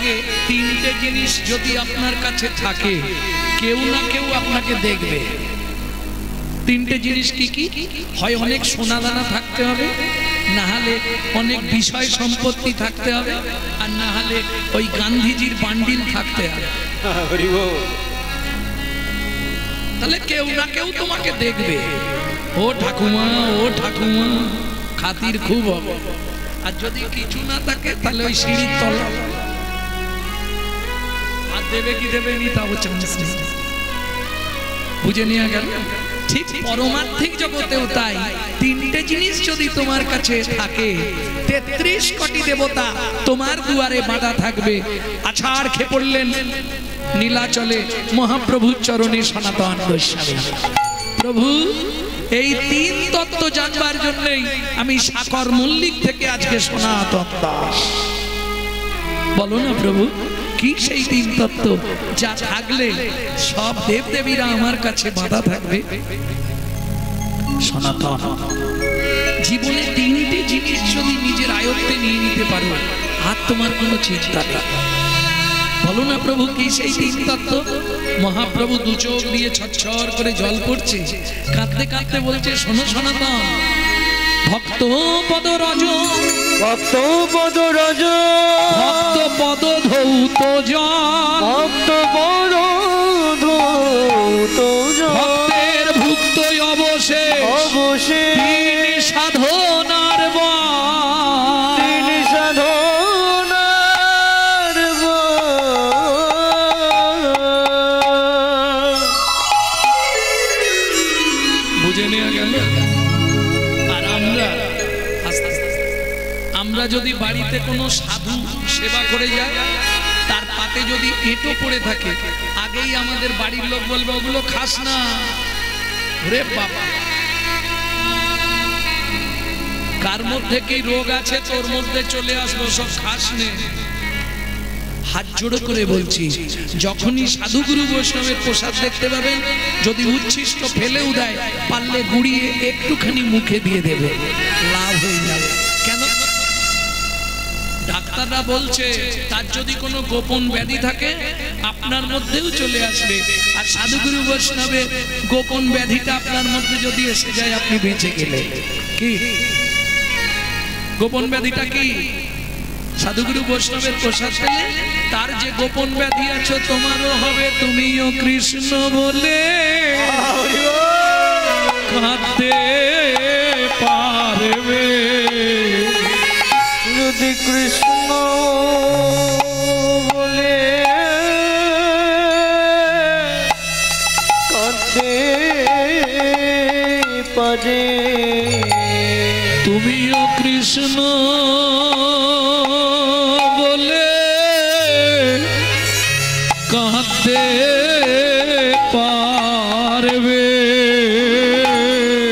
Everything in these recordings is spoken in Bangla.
আগে তিনটে জিনিস যদি আপনার কাছে থাকে, কেউ না কেউ আপনাকে দেখবে। তিনটে জিনিস কি কি? হয় অনেক সোনা দানা থাকতে হবে, না হলে অনেক বিষয় সম্পত্তি থাকতে হবে, আর না হলে ওই গান্ধীজির বান্ডিল থাকতে হবে। তাহলে কেউ না কেউ তোমাকে দেখবে, ও ঠাকুমা, ও ঠাকুমা, খাতির খুব হবে। আর যদি কিছু না থাকে তাহলে ওই সিঁড়ির তলা আর দেবে কি দেবে নি তাও চান্স নেই। বুঝে নিয়ে গেল? ঠিক পরমার্থিক জগতেও তাই। তিনটে জিনিস যদি তোমার কাছে থাকে, 33 কোটি দেবতা তোমার দুয়ারে বাঁধা থাকবে। আছাড় খেয়ে পড়লেন নীলাচলে মহাপ্রভুর চরণে সনাতন গোস্বামী। প্রভু, এই তিন তত্ত্ব জানবার জন্যই আমি সাকর মল্লিক থেকে আজকে সনাতন দাস। বলো না প্রভু, কি সেই তিন তত্ত্ব যা থাকলে সব দেবদেবীরা আমার কাছে বাঁধা থাকবে? সনাতন। জীবনে তিনটি জিনিস যদি নিজের আয়ত্তে নিয়ে নিতে পারো, আর তোমার কোনো চিন্তা নেই। বলো না প্রভু, কি সেই তিন তত্ত্ব? মহাপ্রভু দু চোখ দিয়ে ছটছর করে জল পড়ছে, কাঁদতে কাঁদতে বলছে, শোনো সনাতন, ভক্ত পদ রজ, ভক্ত পদ রজ, ভক্ত পদ ধৌত জন, ভক্ত পদ ধৌত জন, ভক্তের ভুক্ত অবশেষ, অবশেষ তিনি সাধনার বল, তিনি সাধনার বল। বুঝে নেওয়া গেল? আর আমরা যদি বাড়িতে কোনো সাধু সেবা করে যাই, তার পাতে যদি এঁটো পড়ে থাকে, আগেই আমাদের বাড়ির লোক বলবে, ওগুলো খাস না রে বাবা। কার মধ্যে কি রোগ আছে তোর মধ্যে চলে আসবো, সব খাস নে। হাত জোড়ো করে বলছি, যখনই সাধুগুরু বৈষ্ণবের প্রসাদ দেখতে পাবেন, যদি উচ্ছিষ্ট ফেলেও দেয়, পারলে গুড়িয়ে একটুখানি মুখে দিয়ে দেবে, লাভ হয়ে যাবে। কেন? ডাক্তাররা বলছে তার যদি কোনো গোপন ব্যাধি থাকে আপনার মধ্যেও চলে আসবে। আর সাধুগুরু বৈষ্ণবের গোপন ব্যাধিটা আপনার মধ্যে যদি এসে যায়, আপনি বেঁচে গেলে। কি গোপন ব্যাধিটা? কি সাধুগুরু বৈষ্ণবের প্রসাদ পেলে তার যে গোপন ব্যাধি আছে তোমারও হবে। তুমিও কৃষ্ণ বলে কাঁদতে পারবে, যদি কৃষ্ণ বলে কাঁদতে পারে। তুমিও কৃষ্ণ বলে কাঁদতে পারবে,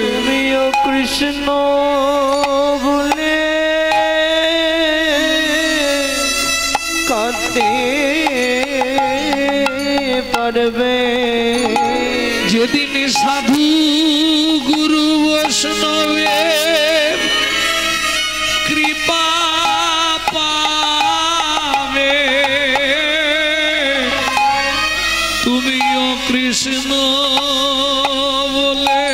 তুমিও কৃষ্ণ বলে কাঁদতে পারবে। যেদিন সাধু গুরু বৈষ্ণবের কৃপা পাবে, তুমিও কৃষ্ণ বলে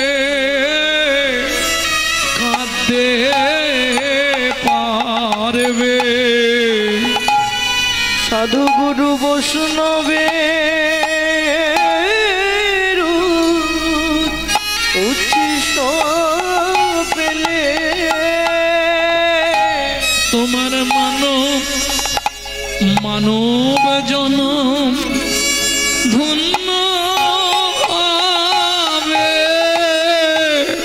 কাঁদতে পারবে। সাধু গুরু বৈষ্ণবের উচ্ছিষ্ট পেলে তোমার মানব জনম ধন্য হবে।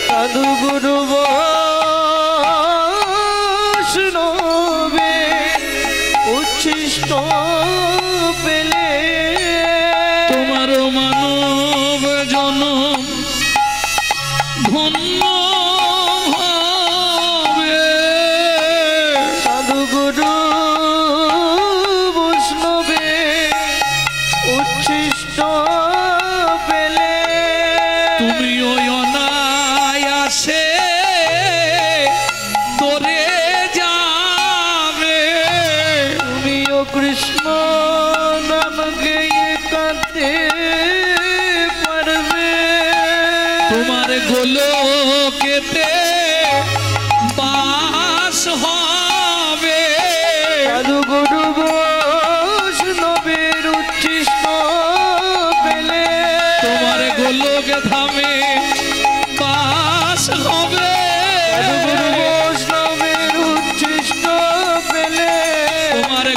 সাধু গুরু বৈষ্ণবের উচ্ছিষ্ট পেলে তোমার মানব জনম ধন্য হবে। সাধু গুরু বৈষ্ণবের উচ্ছিষ্ট পেলে তুমি ওই অনায়াসে তোরে যাবে। তুমিও কৃষ্ণ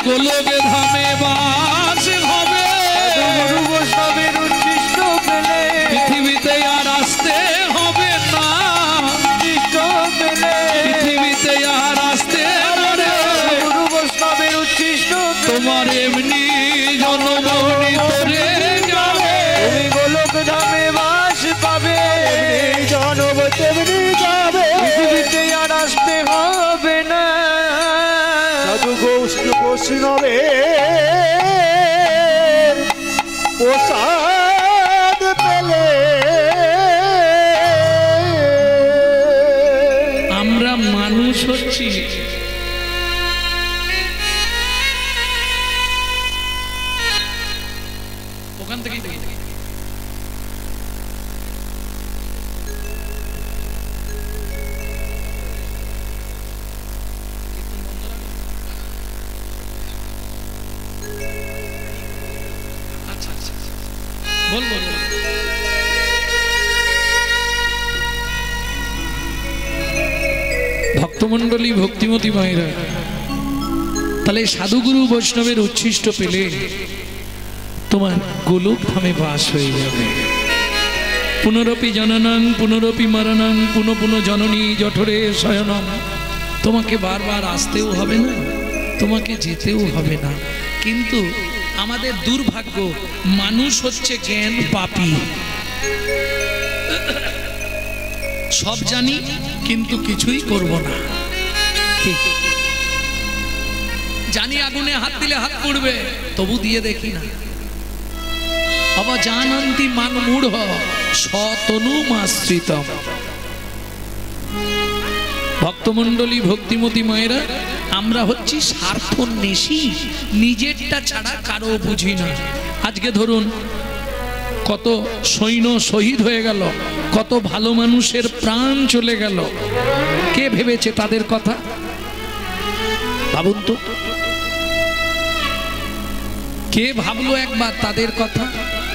গোলকে ধামে বাস হবে গুরু বৈষ্ণবের উচ্ছিষ্ট পেলে পৃথিবীতে আর আসতে হবে না উচ্ছিষ্ট পেলে পৃথিবীতে আর আসতে হবে গুরু বৈষ্ণবের উচ্ছিষ্ট তোমার এমনি জনমনি করে যাবে তুমি গোলক ধামে বাস পাবে জনম তেমনি যাবে পৃথিবীতে আর আসতে হবে না সাধু বৈষ্ণবে প্রসাদ পেলে আমরা মানুষ হচ্ছি ওখান থেকেই দেখি আচ্ছা আচ্ছা বল বল ভক্তমণ্ডলী ভক্তিমতী মায়েরা তাহলে সাধুগুরু বৈষ্ণবের উচ্ছিষ্ট পেলে তোমার গোলক ধামে বাস হয়ে যাবে পুনরপি জননং পুনরপি মরণং পুনঃ পুনঃ জননী জঠরে শয়নম তোমাকে বারবার আসতেও হবে না তোমাকে যেতেও হবে না কিন্তু আমাদের দুর্ভাগ্য মানুষ হচ্ছে জ্ঞান পাপী সব জানি কিন্তু কিছুই করব না ঠিক জানি আগুনে হাত দিলে হাত পুড়বে তবু দিয়ে দেখি না অবজানন্তি মান মূঢ় সতনুমাশ্রিতম ভক্তমণ্ডলী ভক্তিমতী মায়েরা আমরা হচ্ছি স্বার্থন্বেষী নিজেরটা ছাড়া কারো বুঝি না আজকে ধরুন কত সৈন্য শহীদ হয়ে গেল কত ভালো মানুষের প্রাণ চলে গেল কে ভেবেছে তাদের কথা ভাবুন তো কে ভাবলো একবার তাদের কথা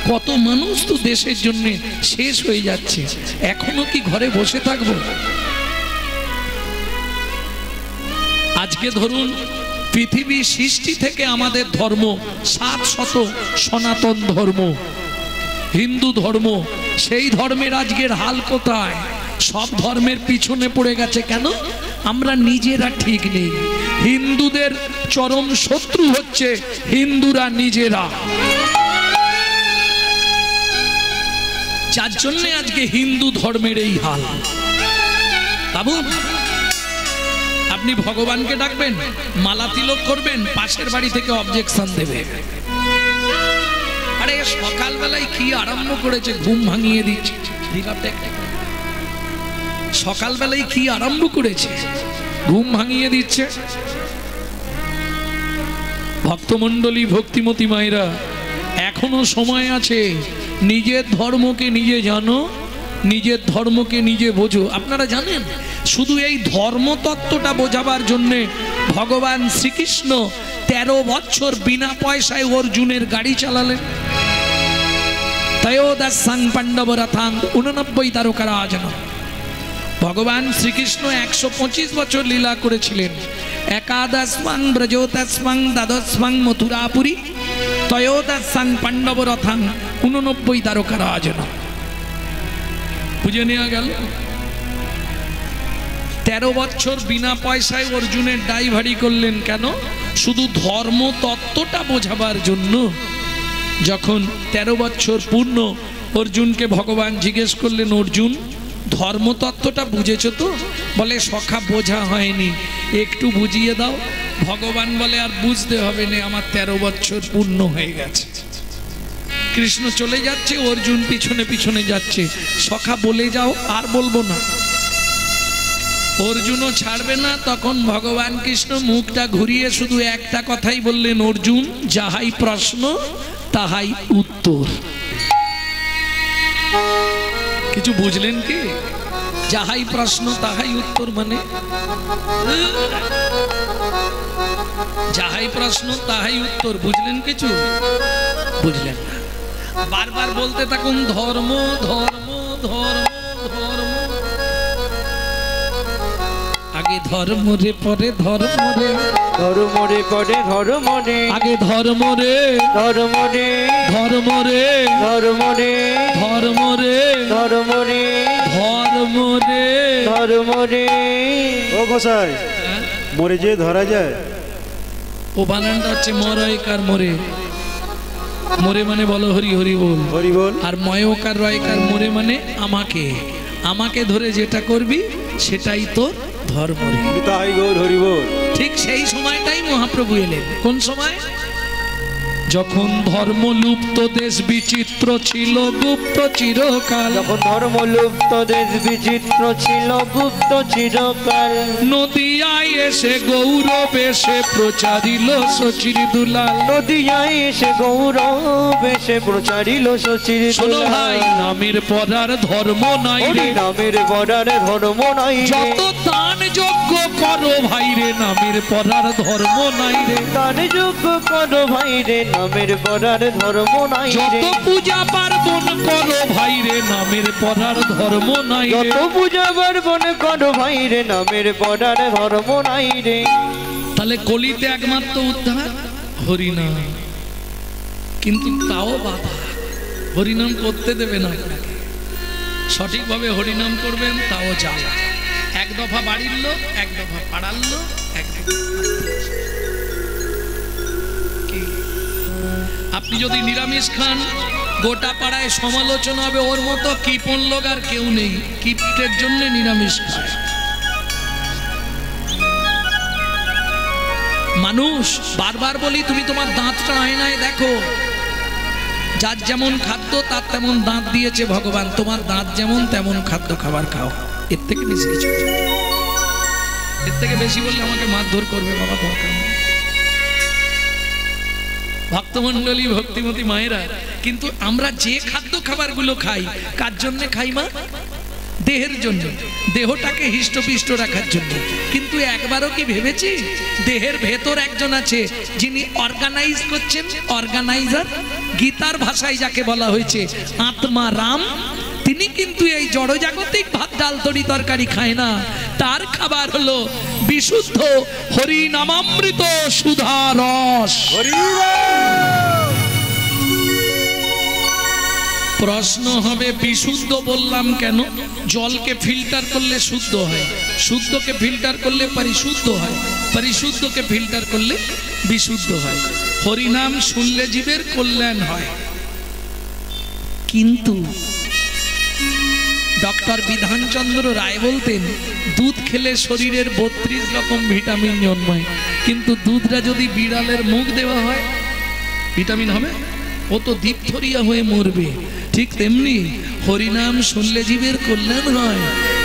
কত মানুষ তো দেশের জন্য শেষ হয়ে যাচ্ছে এখনো কি ঘরে বসে থাকবো আজকে ধরুন পৃথিবী সৃষ্টি থেকে আমাদের ধর্ম 700 সনাতন ধর্ম হিন্দু ধর্ম সেই ধর্মের আজকের হাল কোথায় সব ধর্মের পিছনে পড়ে গেছে কেন আমরা নিজেরা ঠিক নেই হিন্দুদের চরম শত্রু হচ্ছে হিন্দুরা নিজেরা যার জন্য আজকে হিন্দু ধর্মের এই হাল বাবু আপনি ভগবানকে ডাকবেন মালা তিলক করবেন পাশের বাড়ি থেকে অবজেকশন দেবে আরে সকালবেলায় কি আরম্ভ করেছে ঘুম ভাঙিয়ে দিচ্ছে সকালবেলায় কি আরম্ভ করেছে ঘুম ভাঙিয়ে দিচ্ছে ভক্তমণ্ডলী ভক্তিমতী মায়েরা এখনো সময় আছে নিজের ধর্মকে নিজে জানো নিজের ধর্মকে নিজে বোঝো আপনারা জানেন শুধু এই ধর্মতত্ত্বটা বোঝাবার জন্যে ভগবান শ্রীকৃষ্ণ 13 বছর বিনা পয়সায় অর্জুনের গাড়ি চালালেন ত্রয়োদশং পাণ্ডব রথাং 89 তারকারাজন ভগবান শ্রীকৃষ্ণ 125 বছর লীলা করেছিলেন একাদশং ব্রজোদশং দ্বাদশং মথুরাপুরী ত্রয়োদশং পাণ্ডব রথাং 89 তারকারাজন বুঝে নেওয়া গেল 13 বছর বিনা পয়সায় অর্জুনের ড্রাইভারি করলেন কেন শুধু ধর্ম তত্ত্বটা বোঝাবার জন্য যখন 13 বছর পূর্ণ অর্জুনকে ভগবান জিজ্ঞেস করলেন অর্জুন ধর্মতত্ত্বটা বুঝেছো তো বলে সখা বোঝা হয়নি একটু বুঝিয়ে দাও ভগবান বলে আর বুঝতে হবে না আমার 13 বছর পূর্ণ হয়ে গেছে কৃষ্ণ চলে যাচ্ছে অর্জুন পিছনে পিছনে যাচ্ছে সখা বলে যাও আর বলবো না অর্জুনও ছাড়বে না তখন ভগবান কৃষ্ণ মুখটা ঘুরিয়ে শুধু একটা কথাই বললেন অর্জুন যাহাই প্রশ্ন তাহাই উত্তর কিছু বুঝলেন কি যাহাই প্রশ্ন তাহাই উত্তর মানে যাহাই প্রশ্ন তাহাই উত্তর বুঝলেন কিছু বুঝলেন না বারবার বলতে থাকুন ধর্ম ধর্ম ধর্ম ধর্ম আগে ধর্ম রে পরে ধর্ম রে ধর্ম রে পরে ধর্ম রে আগে ধর্ম রে ধর্ম রে ধর্ম রে ধর্ম রে ধর্ম রে ধর্ম রে ধর্ম রে ধর্ম রে। ও গোসাই মরে যে ধরা যায়, ও বানানটা হচ্ছে মরয়কার মোরে, মোরে মানে বলো হরি হরি বল, হরি বল। আর ময়কার রয়কার মোরে মানে আমাকে, আমাকে ধরে যেটা করবি সেটাই তোর ধর্ম রে। তাই গৌর হরি বল। ঠিক সেই সময়টাই মহাপ্রভু এলেন। কোন সময়? যখন ধর্ম লুপ্ত দেশ বিচিত্র ছিল গুপ্ত চিরকাল, যখন ধর্ম লুপ্ত দেশ বিচিত্র ছিল গুপ্ত চিরকাল, নদিয়ায় এসে গৌরব এসে প্রচারিল শচীর দুলাল, নদিয়ায় এসে গৌরব এসে প্রচারিল শচীর শোনো দুলাল। ভাই নামের পরার ধর্ম নাই রে, নামের পরার ধর্ম নাই রে, যত দান যজ্ঞ করো ভাই রে নামের পরার ধর্ম নাই রে, দান যজ্ঞ করো ভাই রে নামের পরার ধর্ম নাই রে, যত পূজা পার্বণ করো ভাই রে নামের পরার ধর্ম নাই রে, যত পূজা পার্বণ করো ভাই রে নামের পরার ধর্ম নাই রে। তাহলে কলিতে একমাত্র উদ্ধার হরিনাম, কিন্তু তাও বাধা, হরিনাম করতে দেবে না আপনাকে, সঠিকভাবে হরিনাম করবেন তাও জ্বালা। এক দফা বাড়ির লোক, এক দফা পাড়ার লোক, এক দফা কি? আপনি যদি নিরামিষ খান গোটা পাড়ায় সমালোচনা হবে, ওর মতো কিপন লোক আর কেউ নেই, কিপ্টের জন্য নিরামিষ খায় মানুষ। বারবার বলি তুমি তোমার দাঁতটা আয়নায় দেখো, যার যেমন খাদ্য তার তেমন দাঁত দিয়েছে ভগবান, তোমার দাঁত যেমন তেমন খাদ্য খাবার খাও। এর থেকে বেশি কিছু, এর থেকে বেশি বললে আমাকে মারধর করবে বাবা, দরকার নেই। ভক্তমণ্ডলী ভক্তিমতী মায়েরা, কিন্তু আমরা যে খাদ্য খাবারগুলো খাই কার জন্য খাই মা? দেহের জন্য, দেহটাকে হৃষ্টপুষ্ট রাখার জন্য। কিন্তু একবারও কি ভেবেছি দেহের ভেতর একজন আছে যিনি অর্গানাইজ করছেন, অর্গানাইজার, গীতার ভাষায় যাকে বলা হয়েছে আত্মা রাম, তিনি কিন্তু এই জড়জাগতিক ভাত ডাল তরি তরকারি খায় না, তার খাবার হলো বিশুদ্ধ হরি নামামৃত সুধা রস। প্রশ্ন হবে বিশুদ্ধ বললাম কেন? জলকে ফিল্টার করলে শুদ্ধ হয়, শুদ্ধকে ফিল্টার করলে পরিশুদ্ধ হয়, পরিশুদ্ধকে ফিল্টার করলে বিশুদ্ধ হয়। হরিনাম শুনলে জীবের কল্যাণ হয়। কিন্তু ডক্টর বিধানচন্দ্র রায় বলতেন দুধ খেলে শরীরের 32 রকম ভিটামিন জন্মায়, কিন্তু দুধটা যদি বিড়ালের মুখ দেওয়া হয় ভিটামিন হবে? ও তো দীপথরিয়া হয়ে মরবে। ঠিক তেমনি হরিনাম শুনলে জীবের কল্যাণ হয়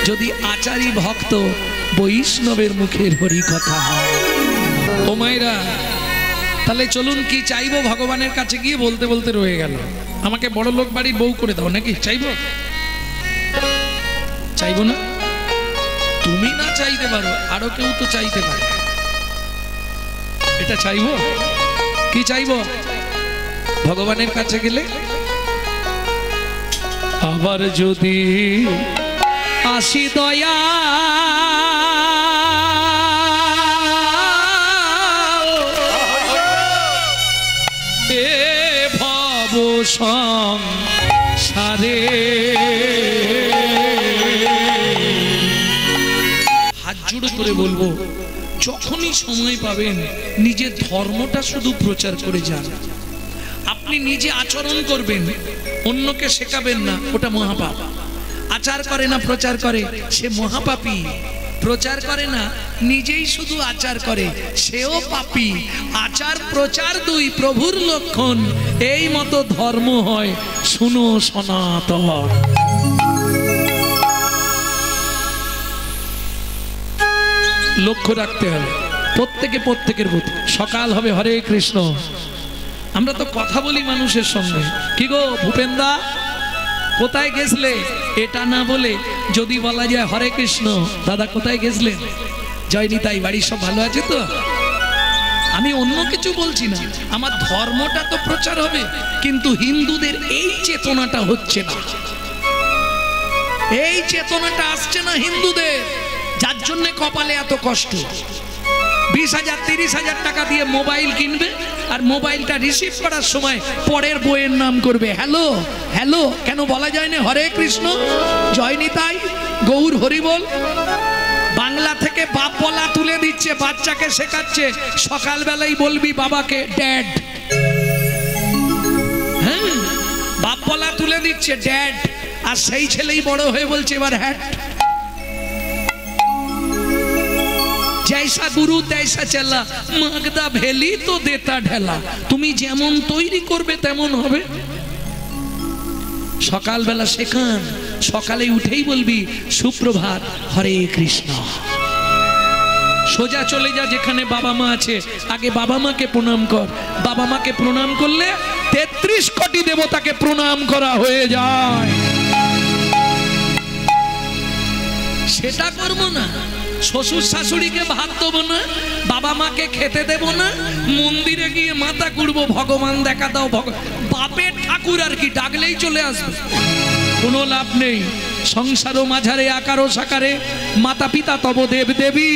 যদি আচারী ভক্ত বৈষ্ণবের মুখের হরি কথা হয়। ও মায়েরা, তাহলে চলুন কি চাইবো ভগবানের কাছে গিয়ে বলতে বলতে রয়ে গেল, আমাকে বড় লোক বাড়ির বউ করে দাও, নাকি চাইবো? চাইবো না? তুমি না চাইতে পারো, আরো কেউ তো চাইতে পারে। এটা চাইবো? কি চাইবো ভগবানের কাছে গেলে? আবার যদি আসি দয়া এ ভব সংসারে, হাত জোড় করে বলবো যখনই সময় পাবেন নিজের ধর্মটা শুধু প্রচার করে যান। আপনি নিজে আচরণ করবেন, অন্যকে শেখাবেন না, ওটা মহাপাপ। আচার করে না প্রচার করে সে মহাপাপী, প্রচার করে না নিজেই শুধু আচার করে সেও পাপী। আচার প্রচার দুই প্রভুর লক্ষণ, এই মতো ধর্ম হয় শুনো সনাতন। লক্ষ্য রাখতে হবে প্রত্যেকে প্রত্যেকের প্রতি। সকাল হবে হরে কৃষ্ণ, আমরা তো কথা বলি মানুষের সঙ্গে, কি গো ভূপেন্দা কোথায় গেছলে, এটা না বলে যদি বলা যায় হরে কৃষ্ণ, দাদা কোথায় গেছলেন, জয় নিতাই, বাড়ির সব ভালো আছে তো? আমি অন্য কিছু বলছি না, আমার ধর্মটা তো প্রচার হবে, কিন্তু হিন্দুদের এই চেতনাটা হচ্ছে না, এই চেতনাটা আসছে না হিন্দুদের, যার জন্য কপালে এত কষ্ট। 20,000 30,000 টাকা দিয়ে মোবাইল কিনবে, আর মোবাইলটা রিসিভ করার সময় পরের বইয়ের নাম করবে হ্যালো হ্যালো। কেন বলা যায় না হরে কৃষ্ণ জয় নিতাই গৌর হরি বল? বাংলা থেকে বাপ বলা তুলে দিচ্ছে, বাচ্চাকে শেখাচ্ছে সকালবেলাই বলবি বাবাকে ড্যাড। হ্যাঁ, বাপ বলা তুলে দিচ্ছে ড্যাড, আর সেই ছেলেই বড় হয়ে বলছে এবার হ্যাট। জৈসা গুরু তৈসা চেলা, মাগদা ভেলি তো দেতা ঢেলা। তুমি যেমন তৈরি করবে তেমন হবে। সকালবেলা শেখান, সকালে উঠেই বলবি সুপ্রভাত হরে কৃষ্ণ। সোজা চলে যা যেখানে বাবা মা আছে, আগে বাবা মাকে প্রণাম কর। বাবা মাকে প্রণাম করলে 33 কোটি দেবতাকে প্রণাম করা হয়ে যায়। সেটা করবো না, শ্বশুর শাশুড়িকে ভাত দেবো না, বাবা মাকে খেতে দেব না, মন্দিরে গিয়ে মাথা কুড়বো ভগবান দেখা দাও। বাপের ঠাকুর আর কি ডাকলেই চলে আসবে, কোনো লাভ নেই। সংসারও মাঝারে আকারও সাকারে, মাতা পিতা তব দেব দেবী।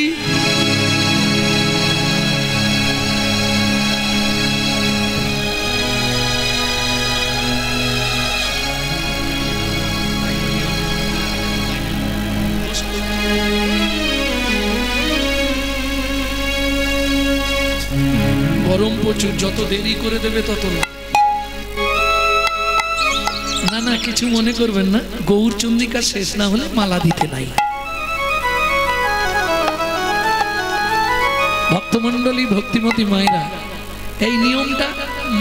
গরম প্রচুর, যত দেরি করে দেবে তত না। না কিছু মনে করবেন না, গৌর চন্দ্রিকা শেষ না হলে মালা দিতে নাই। ভক্তমন্ডলী ভক্তিমতী মায়েরা এই নিয়মটা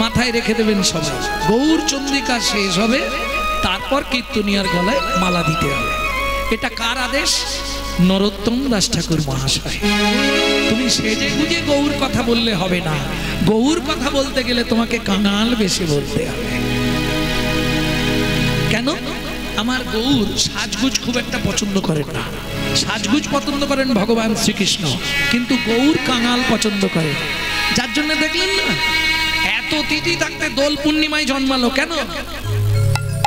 মাথায় রেখে দেবেন সবাই। গৌর চন্দ্রিকা শেষ হবে, তারপর কীর্তনিয়ার গলায় মালা দিতে হবে। এটা কার আদেশ? নরোত্তম দাস ঠাকুর মহাশয়। তুমি সেজে গুজে গৌর কথা বললে হবে না, গৌর কথা বলতে গেলে তোমাকে কাঙাল বেশি বলতে হবে। কেন? আমার গৌর সাজগুজ খুব একটা পছন্দ করেন না। সাজগুজ পছন্দ করেন ভগবান শ্রীকৃষ্ণ, কিন্তু গৌর কাঙাল পছন্দ করেন। যার জন্য দেখলেন না এত তিথি থাকতে দোল পূর্ণিমায় জন্মালো। কেন?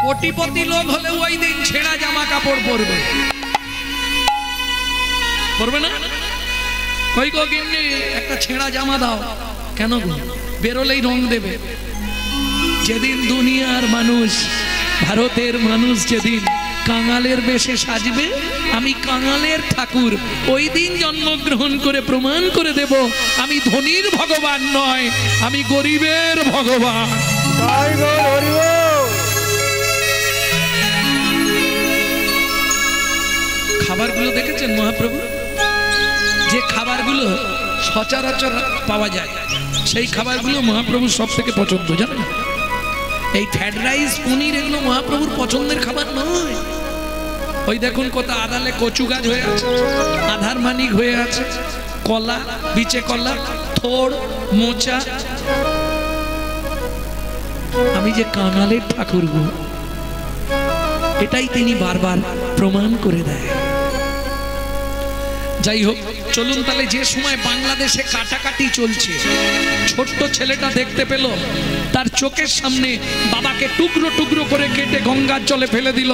কোটিপতি লোক হলে ওই দিন ছেঁড়া জামা কাপড় পরবে, পরবে না? কই গো গিন্নি একটা ছেঁড়া জামা দাও। কেন গো? বেরোলেই রং দেবে। যেদিন দুনিয়ার মানুষ, ভারতের মানুষ যেদিন কাঙালের বেশে সাজবে, আমি কাঙালের ঠাকুর ওই দিন জন্মগ্রহণ করে প্রমাণ করে দেব আমি ধনীর ভগবান নয়, আমি গরিবের ভগবান। খাবারগুলো দেখেছেন মহাপ্রভু? যে খাবারগুলো সচরাচর পাওয়া যায় সেই খাবারগুলো মহাপ্রভুর সব থেকে পছন্দ, জানেন? এই ফ্রাইড রাইস, পনির, এগুলো মহাপ্রভুর পছন্দের খাবার নয়। ওই দেখুন কত আদালে কচু গাছ হয়ে আছে, আধার মানিক হয়ে আছে, কলা, বিচে কলা, থোড়, মোচা। আমি যে কাঙালের ঠাকুর গো, এটাই তিনি বারবার প্রমাণ করে দেয়। যাই হোক, চলুন তাহলে। যে সময় বাংলাদেশে কাটাকাটি চলছে, ছোট্ট ছেলেটা দেখতে পেল তার চোখের সামনে বাবাকে টুকরো টুকরো করে কেটে গঙ্গার জলে ফেলে দিল।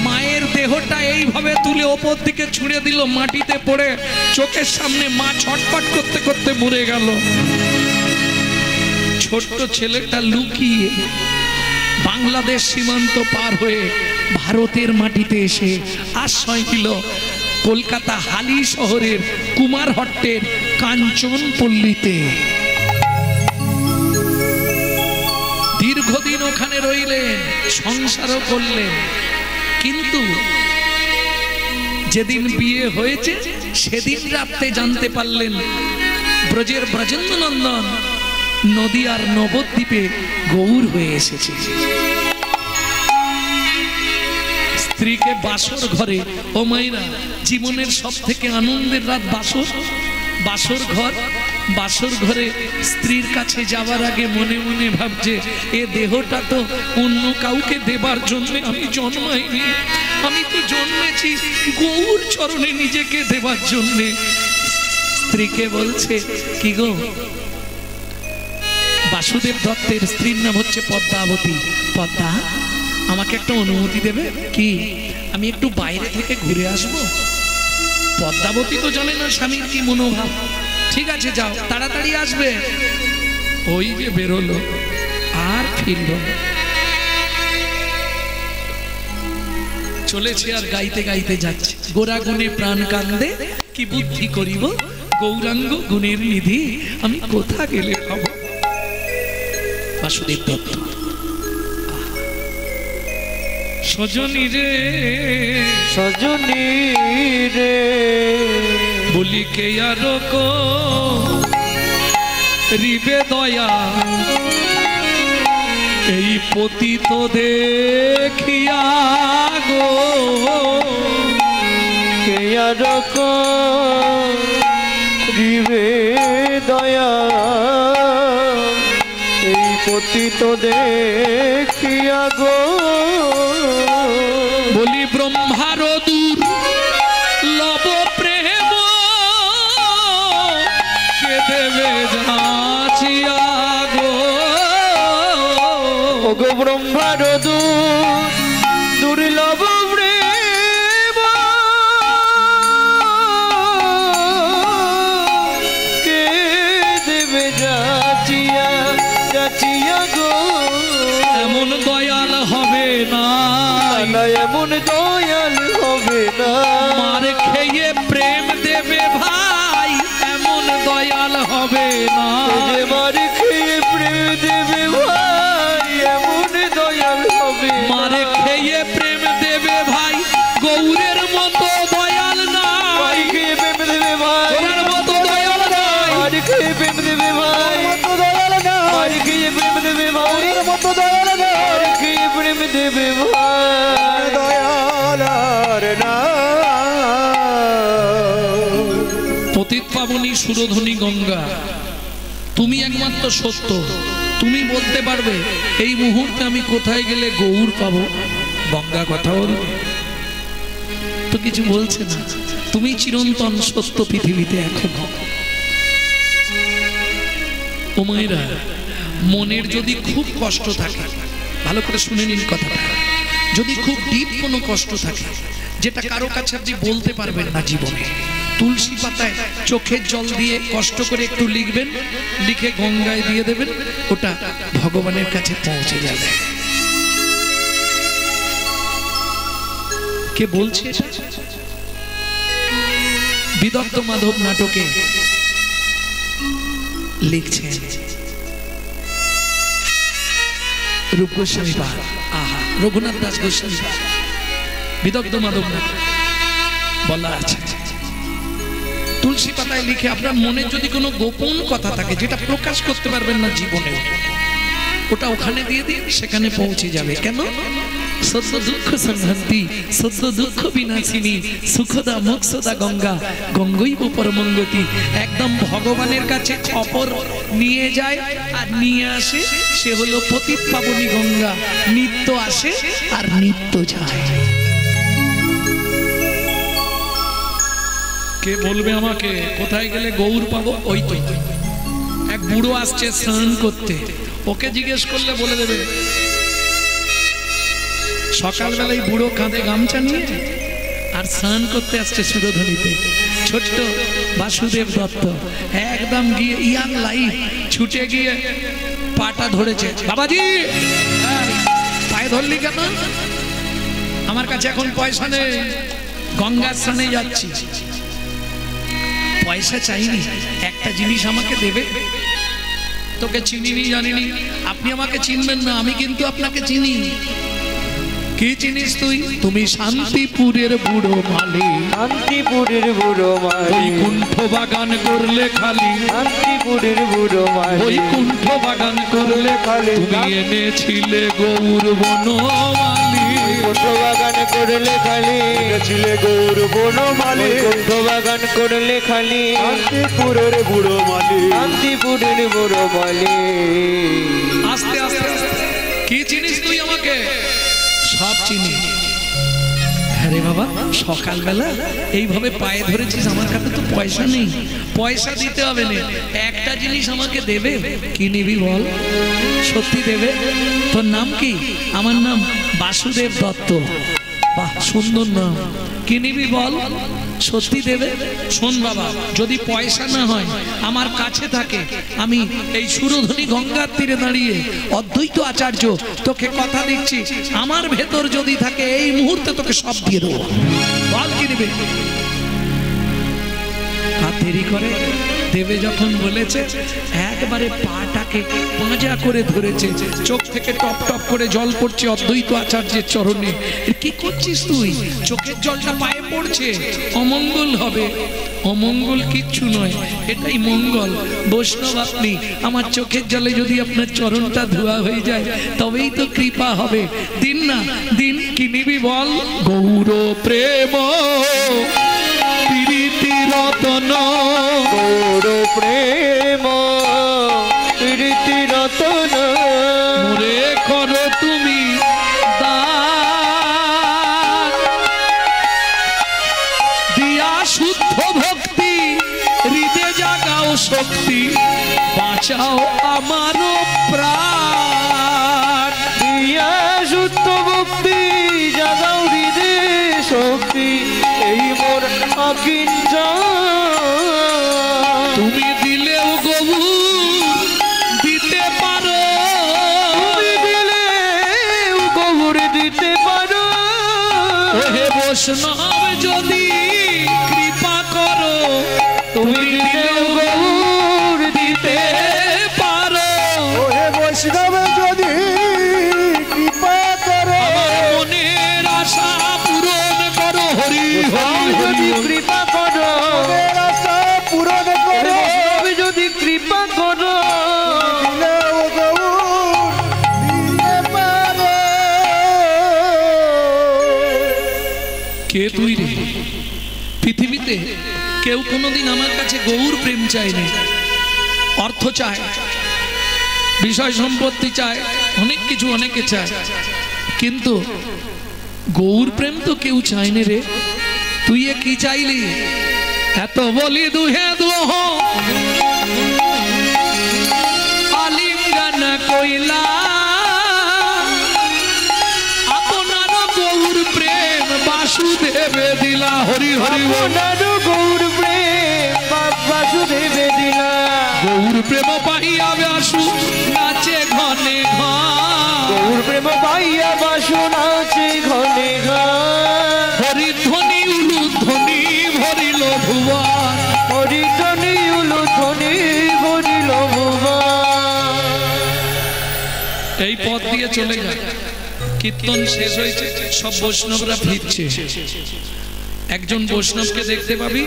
মায়ের দেহটা এইভাবে তুলে ওপর দিকে ছুঁড়ে দিল, মাটিতে পড়ে চোখের সামনে মা ছটফট করতে করতে মরে গেল। ছোট্ট ছেলেটা লুকিয়ে বাংলাদেশ সীমান্ত পার হয়ে ভারতের মাটিতে এসে আশ্রয় নিল কলকাতা হালি শহরের কুমারহট্টের কাঞ্চনপল্লীতে। দীর্ঘদিন ওখানে রইলেন, সংসারও করলেন, কিন্তু যেদিন বিয়ে হয়েছে সেদিন রাতে জানতে পারলেন ব্রজের ব্রজেন্দ্র নন্দন নদিয়ার নবদ্বীপে গৌর হয়ে এসেছে। স্ত্রীকে বাসর ঘরে, ও মাইরা, জীবনের সব থেকে আনন্দের রাত বাসর, বাসর ঘর। বাসর ঘরে স্ত্রীর কাছে যাওয়ার আগে মনে মনে ভাবছে, এ দেহটা তো অন্য কাউকে দেবার জন্য আমি জন্মাইনি, আমি তো জন্মেছি গৌর চরণে নিজেকে দেবার জন্য। স্ত্রীকে বলছে, কি গো, বাসুদেব দত্তের স্ত্রীর নাম হচ্ছে পদ্মাবতী, পদ্মা আমাকে একটা অনুমতি দেবে কি? আমি একটু বাইরে থেকে ঘুরে আসবো। পদ্মাবতী তো জানে না স্বামীর কি মনোভাব। ঠিক আছে যাও, তাড়াতাড়ি আসবে। ওই যে বেরোলো, আর ফিরল না। চলেছে আর গাইতে গাইতে যাচ্ছে, গোরা গুণে প্রাণ কান্দে, কি বুদ্ধি করিব, গৌরাঙ্গ গুণের নিধি, আমি কোথা গেলে পাব। বাসুদেব দত্ত। সজনী রে, সজনী রে, বলি কে আর রিবে দয়া, এই পতিত দেখিয়া গো, কে আর রিবে দয়া, এই পতিত দেখিয়া গো। বলি ব্রহ্মার দূর লব প্রেম, কে দেবে যাচিয়া গো। ওগো ব্রহ্মার দুর্লভ প্রেম, কে দেবে যাচিয়া যাচিয়া গো। এমন দয়াল হবে না, এমন দয়াল হবে না, মার খেয়ে প্রেম দেবে ভাই, এমন দয়াল হবে না। মার খেয়ে প্রেম দেবে ভাই, এমন দয়াল হবে। মার খেয়ে প্রেম দেবে ভাই, গৌরের মতো দয়াল না। মার খেয়ে প্রেম দেবে ভাই, গৌরের মতো দয়াল নাই। মার খেয়ে প্রেম দেবে ভাই, মার খেয়ে প্রেম দেবে ভাই, মতো দয়াল না। মার খেয়ে প্রেম দেবে ভাই, দয়াল আর না। পতিত পাবনী সুরধনী গঙ্গা, তুমি একমাত্র সত্য। তুমি বলতে পারবে এই মুহূর্তে আমি কোথায় গেলে গৌর পাবো। গঙ্গা কথা বলবে তো কিছু বলছে না। তুমি চিরন্তন সত্য পৃথিবীতে এখনো। ও মায়েরা, মনের যদি খুব কষ্ট থাকে, ভালো করে শুনে নিন কথাটা, যদি খুব ডিপ কোনো কষ্ট থাকে যেটা কারো কাছে আপনি বলতে পারবেন না জীবনে, তুলসী পাতায় চোখের জল দিয়ে কষ্ট করে একটু লিখবেন, লিখে গঙ্গায় দিয়ে দেবেন, ওটা ভগবানের কাছে পৌঁছে যাবে। কে বলছে? বিদগ্ধ মাধব নাটকে লিখছেন রূপ গোস্বামী পাল, আহা, রঘুনাথ দাস গোস্বামী পাল, বিদগ্ধ মাধব নাটক বলা আছে। তুলসী পাতায় লিখে আপনার মনে যদি কোনো গোপন কথা থাকে যেটা প্রকাশ করতে পারবেন না জীবনে, ওটা ওখানে দিয়ে দিন, সেখানে পৌঁছে যাবে। কেন? সদ্য দুঃখ সংহন্তি, সদ্য দুঃখ বিনাশিনী, সুখদা মোক্ষদা গঙ্গা, গঙ্গৈব পরমঙ্গতি। একদম ভগবানের কাছে খবর নিয়ে যায় আর নিয়ে আসে, সে হলো পতিত পাবনী গঙ্গা। নিত্য আসে আর নিত্য যায়। কে বলবে আমাকে কোথায় গেলে গৌর পাবো? ওই তো এক বুড়ো আসছে স্নান করতে, ওকে জিজ্ঞেস করলে বলে দেবে। সকালবেলায় বুড়ো কাঁধে গামছা নিয়ে আর স্নান করতে আসছে সুরধনীতে, ছোট্ট বাসুদেব দত্ত একদম গিয়ে ইয়াং লাইফ ছুটে গিয়ে পাটা ধরেছে। বাবাজি, পায়ে ধরলি কেন? আমার কাছে এখন পয়সা নেই, গঙ্গার স্নানে যাচ্ছি। পয়সা চাইনি, একটা জিনিস আমাকে দেবে। তোকে চিনিনি জানিনি, আপনি আমাকে চিনবেন না, আমি কিন্তু আপনাকে চিনি। কি চিনিস তুই? তুমি শান্তিপুরের বুড়ো মালি, শান্তিপুরের বুড়ো মালি, ওই কুণ্ঠ বাগান করলে খালি, শান্তিপুরের বুড়ো মালি, ওই কুণ্ঠ বাগান করলে খালি, তুমি এনেছিলে গৌর বনমালি, কুণ্ঠ বাগান করলে খালি, ছিলে গৌর বনমালী, কুণ্ঠ বাগান করলে খালি, শান্তিপুরের বুড়ো মালী, শান্তিপুরের বুড়ো মালি। আস্তে আস্তে কি চিনিস তুই আমাকে? সব চিনি। আরে বাবা, সকালবেলা এইভাবে পায়ে ধরেছিস, আমার কাছে তো পয়সা নেই, পয়সা দিতে হবে না, একটা জিনিস আমাকে দেবে। কি নিবি বল? সত্যি দেবে? তোর নাম কি? আমার নাম বাসুদেব দত্ত। বাহ, সুন্দর নাম, কি নিবি বল? সত্যি দেবে? শোন বাবা, যদি পয়সা না হয় আমার কাছে থাকে, আমি এই সুরধনী গঙ্গার তীরে দাঁড়িয়ে অদ্বৈত আচার্য তোকে কথা দিচ্ছি, আমার ভেতর যদি থাকে এই মুহূর্তে তোকে সব দিয়ে দেবো। বল কি নিবে? আর দেরি করে দেবে যখন বলেছে, একবারে পাটাকে পাঁজা করে ধরেছে, চোখ থেকে টপ টপ করে জল পড়ছে অদ্বৈত আচার্যের চরণে। কি করছিস তুই? চোখের জলটা পায়ে পড়ছে, অমঙ্গল হবে। অমঙ্গল কিচ্ছু নয়, এটাই মঙ্গল। বৈষ্ণব আপনি, আমার চোখের জলে যদি আপনার চরণটা ধোয়া হয়ে যায় তবেই তো কৃপা হবে। দিন না দিন, কি নিবি বল? গৌর প্রেম প্রীতি রতন, গৌর প্রেম প্রীতি রতন, মোরে করো তুমি দান, দিয়া শুদ্ধ ভক্তি, হৃদে জাগাও শক্তি, বাঁচাও আমার প্রাণ। দিয়া শুদ্ধ ভক্তি, জাগাও হৃদে শক্তি, এই মোর অকিঞ্চন। তুমি দিলেও গৌর দিতে পারো, তুমি দিলেও গৌর দিতে পারো। ওহে বৈষ্ণব যদি কৃপা করো, তুমি দিলেও গৌর দিতে পারো। ওহে বৈষ্ণব যদি কৃপা করো, মনের আশা পূরণ করো, হরি হরি যদি হরি। কৃপা করো, মনের আশা পূরণ করো, তুমি যদি কৃপা করো, দিলেও গৌর দিতে পারো। কে তুই রে? পৃথিবীতে কেউ কোনোদিন আমার কাছে গৌর প্রেম চায়নি। অর্থ চায়, বিষয় সম্পত্তি চায়, অনেক কিছু অনেকে চায়, কিন্তু গৌর প্রেম তো কেউ চায়নি রে। তুই এ কি চাইলি? এত বলি দুহে দুহ আলিঙ্গন কইলা, আপনার গৌর প্রেম বাসুদেবে দিলা, হরি হরি বল। আপনার গৌর প্রেম বাসুদেবে দিলা, গৌর প্রেম পাইয়া বাসু নাচে ঘনে ঘন, গৌর প্রেম পাইয়া বাসু নাচে ঘনে ঘন, হরিধ্বনি উলুধ্বনি ভরিল ভুবন, হরিধ্বনি উলুধ্বনি ভরিল ভুবন। এই পথ দিয়ে চলে যায়। কীর্তন শেষ হয়েছে, সব বৈষ্ণবরা ফিরছে। একজন বৈষ্ণবকে দেখতে পাবি,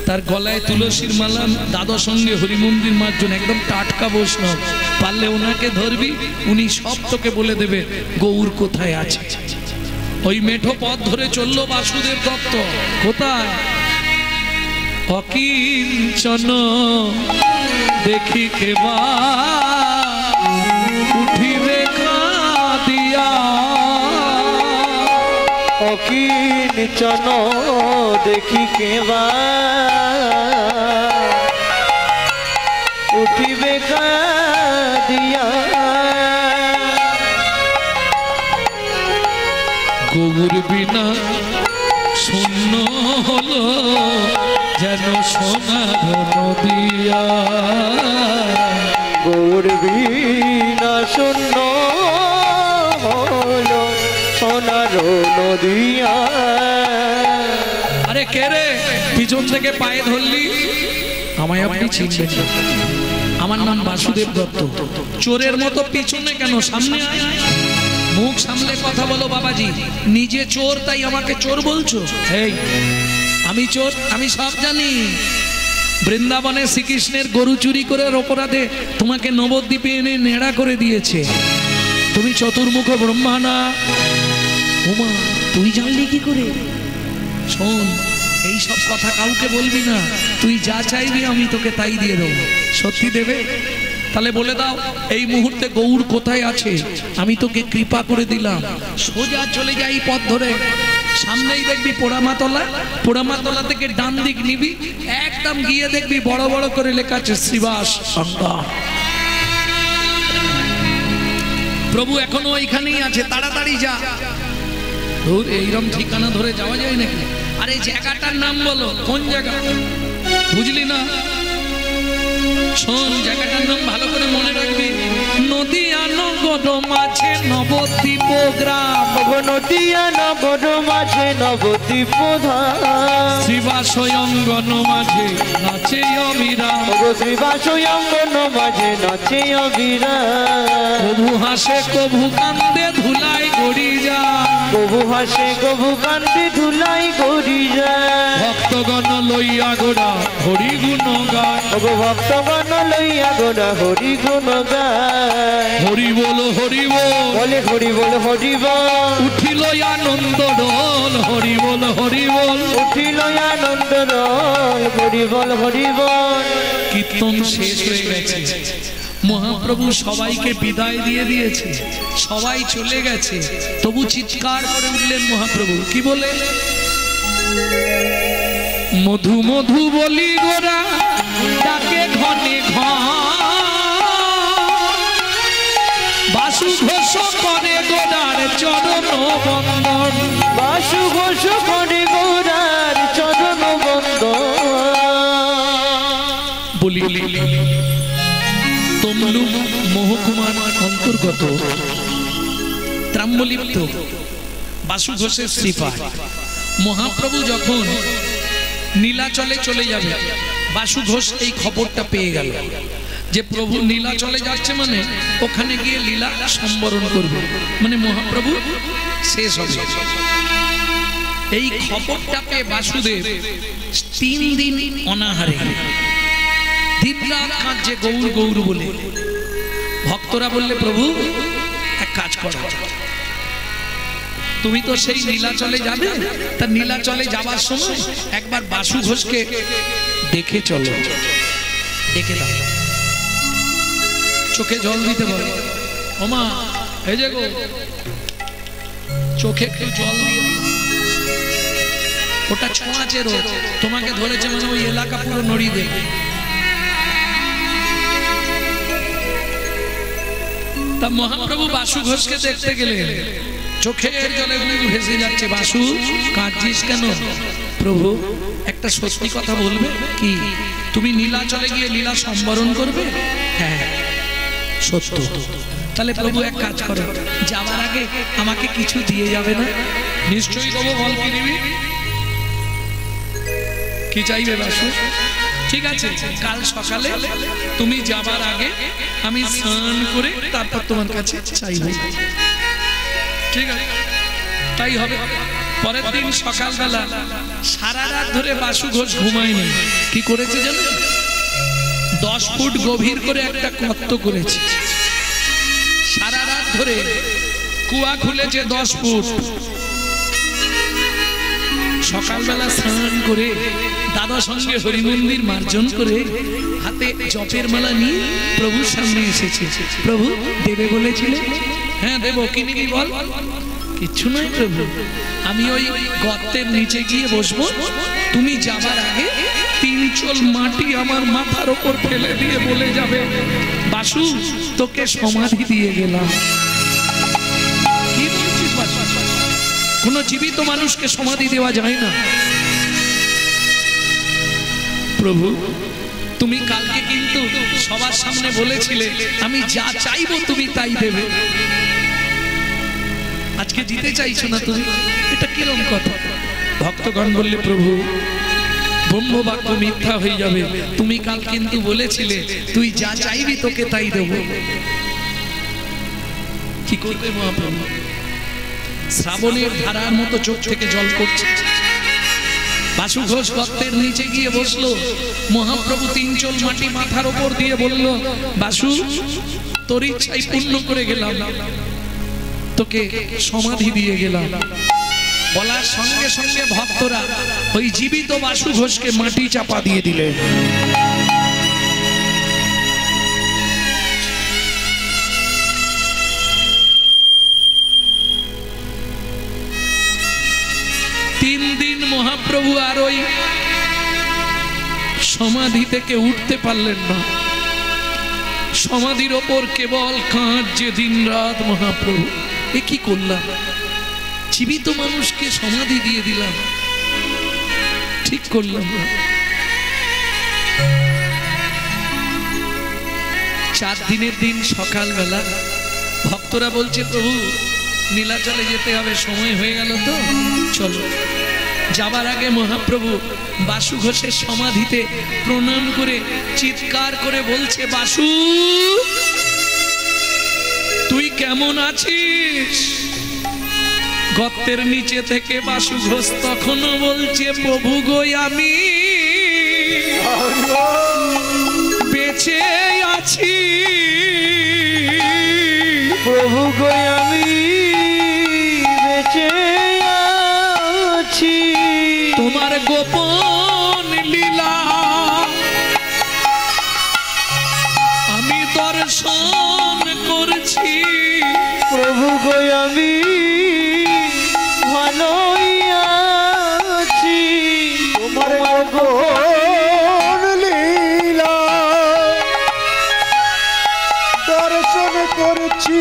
তার গলায় তুলসীর মালা, দাদা সঙ্গে হরিমন্দির মার্জন, একদম টাটকা বৈষ্ণব। পারলে ওনাকে ধরবি, উনি সব তোকে বলে দেবে গৌর কোথায় আছে। ওই মেঠো পথ ধরে চললো বাসুদেব দত্ত। কোথায়? অকিঞ্চন দেখি কেবা উঠিবে কাঁদিয়া, অকিঞ্চন দেখি কেবা উঠিবে কাঁদিয়া, গৌর বিনা শূন্য হলো যেন সোনার নদিয়া, গৌর বিনা শূন্য হলো সোনার নদিয়া। আরে কে রে? পিছন থেকে পায়ে ধরলি, আমায় আপনি চিনবেন না। আমার নাম বাসুদেব দত্ত। চোরের মতো পিছনে কেন, সামনে আয়। মুখ সামলে কথা বলো বাবাজি। নিজে চোর তাই আমাকে চোর বলছো? এই আমি চোর? আমি সব জানি। বৃন্দাবনে শ্রীকৃষ্ণের গরু চুরি করার অপরাধে তোমাকে নবদ্বীপে এনে নেড়া করে দিয়েছে। তুমি চতুর্মুখ ব্রহ্মা না? ওমা, তুই জানলি কি করে? শোন, এই সব কথা কাউকে বলবি না। তুই যা চাইবি আমি তোকে তাই দিয়ে দেবো। সত্যি দেবে? তাহলে বলে দাও এই মুহূর্তে গৌর কোথায় আছে, আমি তোকে কৃপা করে দিলাম। সোজা চলে যাই পথ ধরে, সামনেই দেখবি পোড়ামাতলা। পোড়ামাতলা থেকে ডান দিক নিবি, একদম গিয়ে দেখবি বড় বড় করে লেখা আছে শ্রীবাস সঙ্গম। প্রভু এখনো ওইখানেই আছে, তাড়াতাড়ি যা। ধুর এইরকম ঠিকানা ধরে যাওয়া যায় নাকি? আরে জায়গাটার নাম বলো, কোন জায়গা বুঝলি না? শোন, জায়গাটার নাম ভালো করে মনে রাখবি। নদিয়া নগর মাঝে নবদ্বীপ গ্রাম, নদিয়া নগর মাঝে নবদ্বীপ ধাম, শ্রীবাসয়ঙ্গন মাঝে নাচে অবিরাম, শ্রীবাসয়ঙ্গন মাঝে নাচে অবিরাম। কভু হাসে কভু কান্দে ধুলাই গড়ি যায়, কভু হাসে কভু কান্দে ধুলাই গড়ি যায়। ভক্তগণ লইয়া গোড়া হরি গুণ গায়, ভক্তগণ লইয়া গোড়া হরি গুণ গায়। হরি বল হরি বল, বলে হরি বল হরি বল, উঠিল আনন্দ ডোল, হরি বল হরি বল, উঠিল আনন্দ রোল, হরি বল হরি বল। কীর্তন শেষ হয়ে গেছে, মহাপ্রভু সবাইকে বিদায় দিয়ে দিয়েছে, সবাই চলে গেছে, তবু চিৎকার করে উঠলেন মহাপ্রভু, কি বলে? মধু মধু বলি গোরা ডাকে ঘনে ঘন, বাসু ঘোষ করে গোরার চরণ বন্দন, বাসু ঘোষ করে গোরার চরণ বন্দন। বলি তমলুক মহকুমার অন্তর্গত ত্রাম্বলিপ্ত বাসু ঘোষের শ্রীপাদ মহাপ্রভু যখন নীলাচলে চলে যাবে, বাসু ঘোষ এই খবরটা পেয়ে গেল যে প্রভু নীলাচলে যাচ্ছে, মানে ওখানে গিয়ে লীলা সম্বরণ করবে, মানে মহাপ্রভু শেষ হবে। এই খবরটা পেয়ে বাসুদেব 3 দিন অনাহারে দিনরাত কাঁদছে গৌর গৌর বলে। ভক্তরা বললে, প্রভু এক কাজ করো, তুমি তো সেই নীলাচলে যাবে, তা নীলাচলে যাবার সময় একবার বাসু ঘোষকে দেখে চলো, দেখে দাও, চোখে জল দিতে বলো। ওমা এই যে গো, চোখে একটু জল দিয়ে, ওটা ছোঁয়াচে রোগ, তোমাকে ধরেছে মানে ওই এলাকা পুরো নড়িয়ে দেবে। তা মহাপ্রভু বাসু ঘোষকে দেখতে গেলেন, চোখের জলে ভেসে যাচ্ছে। বাসু কাঁদছিস কেন? প্রভু একটা সত্যি কথা বলবে কি? তুমি নীলাচলে গিয়ে লীলা সম্বরণ করবে? হ্যাঁ সত্য। তাহলে প্রভু এক কাজ করো, যাওয়ার আগে আমাকে কিছু দিয়ে যাবে না? নিশ্চয়ই দেবো, বল কি নিবি, কি চাইবে বাসু? ঠিক আছে, কাল সকালে তুমি যাবার আগে আমি স্নান করে তারপর তোমার কাছে চাইব। ঠিক আছে, তাই হবে। পরের দিন সকালবেলা সারা রাত ধরে বাসু ঘোষ ঘুমায়নি। কি করেছে জানো? 10 ফুট গভীর করে একটা গর্ত করেছে, সারা রাত ধরে কুয়া খুলেছে 10 ফুট। সকালবেলা স্নান করে দাদা সঙ্গে হরিমন্দির মার্জন করে হাতে জপের মালা নিয়ে প্রভুর সামনে এসেছে। প্রভু দেবে বলেছিলে? হ্যাঁ দেবো, কি নিবি বল? কিচ্ছু নয় প্রভু, আমি ওই গর্তের নিচে গিয়ে বসবো, তুমি যাবার আগে 3 চোল মাটি আমার মাথার ওপর ফেলে দিয়ে বলে যাবে, বাসু তোকে সমাধি দিয়ে গেলাম। কি বলছিস বাসু? কোন জীবিত মানুষকে সমাধি দেওয়া যায় না। প্রভু তুমি কালকে কিন্তু সবার সামনে বলেছিলে আমি যা চাইবো তুমি তাই দেবে, আজকে দিতে চাইছো না তুমি, এটা কিরকম কথা? ভক্তগণ বললে, প্রভু ব্রহ্মবাক্য মিথ্যা হয়ে যাবে, তুমি কাল কিন্তু বলেছিলে তুই যা চাইবি তোকে তাই দেব। কি করবে মহাপ্রভু? শ্রাবণের ধারার মতো চোখ থেকে জল পড়ছে। বাসু ঘোষ গর্তের নিচে গিয়ে বসলো, মহাপ্রভু 3 চোল মাটি মাথার ওপর দিয়ে বলল, বাসু তোর ইচ্ছাই পূর্ণ করে গেলাম, তোকে সমাধি দিয়ে গেলাম। বলার সঙ্গে সঙ্গে ভক্তরা ওই জীবিত বাসু ঘোষকে মাটি চাপা দিয়ে দিলেন। মহাপ্রভু আর ওই সমাধি থেকে উঠতে পারলেন না। সমাধির ওপর কেবল কাঁদছে দিন রাত মহাপ্রভু। এ কি করলাম? জীবিত মানুষকে সমাধি দিয়ে দিলাম, ঠিক করলাম না। 4 দিনের দিন সকালবেলা ভক্তরা বলছে, প্রভু নীলাচলে যেতে হবে, সময় হয়ে গেল তো চলো। যাবার আগে মহাপ্রভু বাসু ঘোষের সমাধিতে প্রণাম করে চিৎকার করে বলছে, বাসু তুই কেমন আছিস? গর্তের নিচে থেকে বাসু ঘোষ তখনও বলছে, প্রভু গো আমি বেঁচে আছি, প্রভু গো আমি বেঁচে আছি, তোমার গোপন লীলা আমি দর্শন করছি, প্রভু গো আমি ভালোই আছি, তোমার গোপন লীলা দর্শন করছি,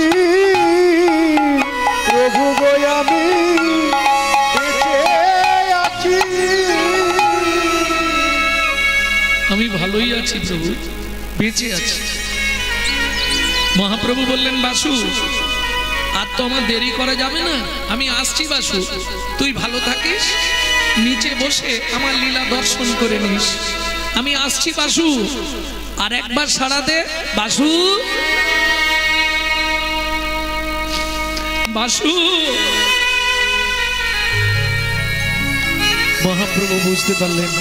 প্রভু গো আমি বেঁচে আছি। আমি ভালোই আছি প্রভু, বেঁচে আছি। মহাপ্রভু বললেন, বাসু আর তো আমার দেরি করা যাবে না, আমি আসছি বাসু, তুই ভালো থাকিস, নিচে বসে আমার লীলা দর্শন করে নিস, আমি আসছি বাসু। আর একবার সাড়া দে বাসু, বাসু। মহাপ্রভু বুঝতে পারলেন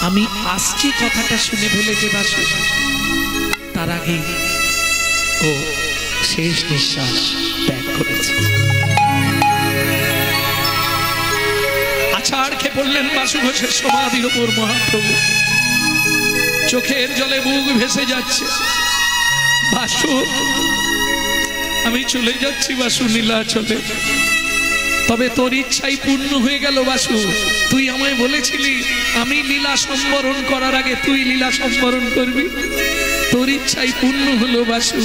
আমি আসছি কথাটা শুনে ফেলেছে বাসু, তার আগে ও শেষ নিঃশ্বাস ত্যাগ করেছে। আছাড় খেয়ে পড়লেন বাসু ঘোষের সমাধির উপর মহাপ্রভু, চোখের জলে মুখ ভেসে যাচ্ছে। বাসু আমি চলে যাচ্ছি বাসু নীলাচলে, তবে তোর ইচ্ছাই পূর্ণ হয়ে গেল বাসু। তুই আমায় বলেছিলি আমি লীলা সম্বরণ করার আগে তুই লীলা সম্বরণ করবি, তোর ইচ্ছাই পূর্ণ হলো বাসু।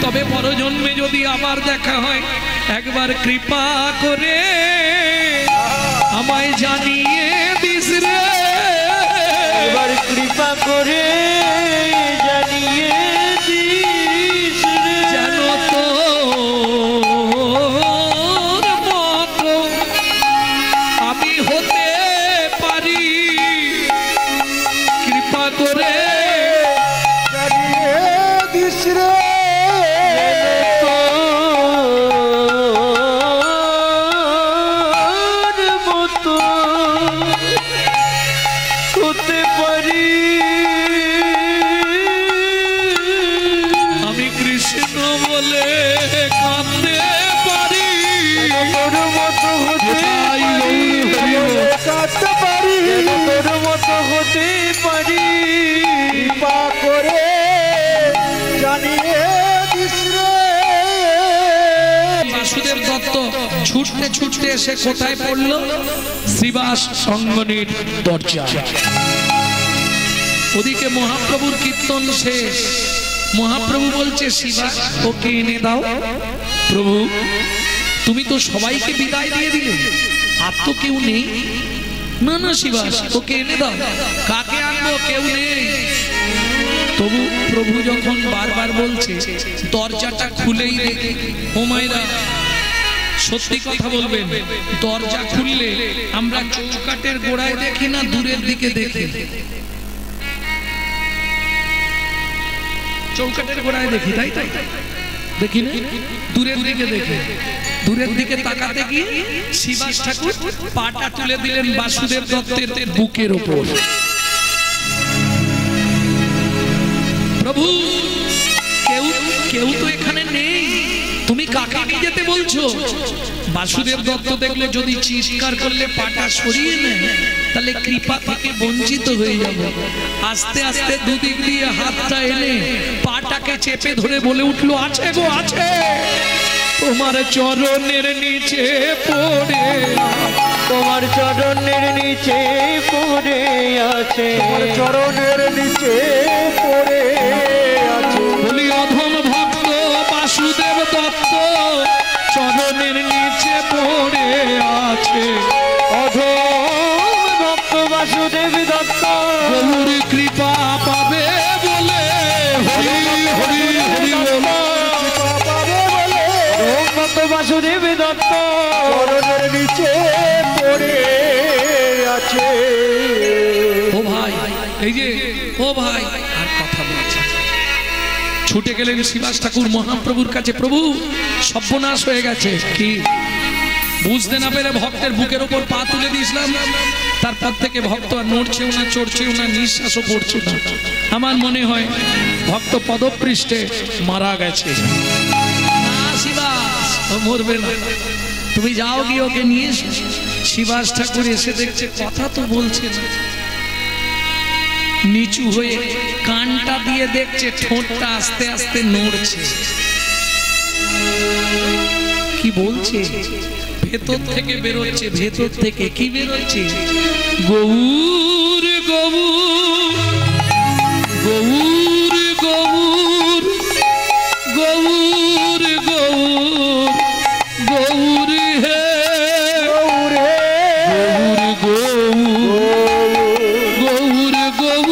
তবে পরজন্মে যদি আবার দেখা হয়, একবার কৃপা করে আমায় জানিয়ে দিস রে, একবার কৃপা করে জানিয়ে দিস রে, যেন তোর মতো আমি হতে পারি, কৃপা করে জানিয়ে দিস রে, তোর মতো হতে পারি, আমি কৃষ্ণ বলে কাঁদতে পারি, তোর মতো হতে পারি, কাঁদতে পারি, তোর মতো হতে পারি, কৃপা করে জানিয়ে দিস রে। বাসুদেব দত্ত ছুটতে ছুটতে এসে কোথায় পড়লো? শ্রীবাস সঙ্গনীর দরজা। ওদিকে মহাপ্রভুর কীর্তন শেষ, মহাপ্রভু বলছে, শিবা ওকে এনে দাও। প্রভু তুমি তো সবাইকে বিদায় দিয়ে দিলে, আর তো কেউ নেই। না না শিবাস ওকে এনে দাও। কাকে আনবো? কেউ নেই। তবু প্রভু যখন বারবার বলছে দরজাটা খুলেই দেখি, ও মায়েরা সত্যি কথা বলবেন, দরজা খুললে আমরা চৌকাটের গোড়ায় দেখি না দূরের দিকে দেখি? চৌকাটের গোড়ায় দেখি, তাই তাই দেখি না, দূরের দিকে দেখে, দূরের দিকে তাকাতে গিয়ে শিবাস ঠাকুর পাটা তুলে দিলেন বাসুদেব দত্তের বুকের ওপর। প্রভু কেউ কেউ তো এখানে নেই, তুমি কাকে নিয়ে যেতে বলছো? বাসুদেব দত্ত দেখলে যদি চিৎকার করলে পাটা সরিয়ে নেয়, তাহলে কৃপা থেকে বঞ্চিত হয়ে যাবে। আস্তে আস্তে দুদিক দিয়ে হাতটা এনে পাটাকে চেপে ধরে বলে উঠলো, আছে গো আছে, তোমার চরণের নিচে পড়ে, তোমার চরণের নিচে পড়ে আছে, তোমার চরণের নিচে পড়ে আছে। বলি অধম ভক্ত বাসুদেব দত্ত চরণের নিচে পড়ে বাসুদেব দত্ত চরণের নিচে পড়ে আছে। ও ভাই, এই যে ও ভাই, আর কথা বলছে। ছুটে গেলেন শিবাস ঠাকুর মহাপ্রভুর কাছে। প্রভু, সর্বনাশ হয়ে গেছে। কি বুঝতে না পেরে ভক্তের বুকের ওপর পা তুলে দিয়েছিলাম। তারপর থেকে ভক্ত আর নড়ছেও না, চড়ছেও না, নিঃশ্বাসও পড়ছে না। আমার মনে হয় ভক্ত পদপৃষ্ঠে মারা গেছে। না শিবাস, ও মরবে না, তুমি যাও গিয়ে ওকে নিয়ে এসো। শিবাস ঠাকুর এসে দেখছে কথা তো বলছে না। নিচু হয়ে কানটা দিয়ে দেখছে ঠোঁটটা আস্তে আস্তে নড়ছে। কি বলছে? ভেতর থেকে বেরোচ্ছে। ভেতর থেকে কি বেরোচ্ছে? গৌর গৌর গৌর গৌর গৌর গৌর গৌর হে গৌর গৌর গৌর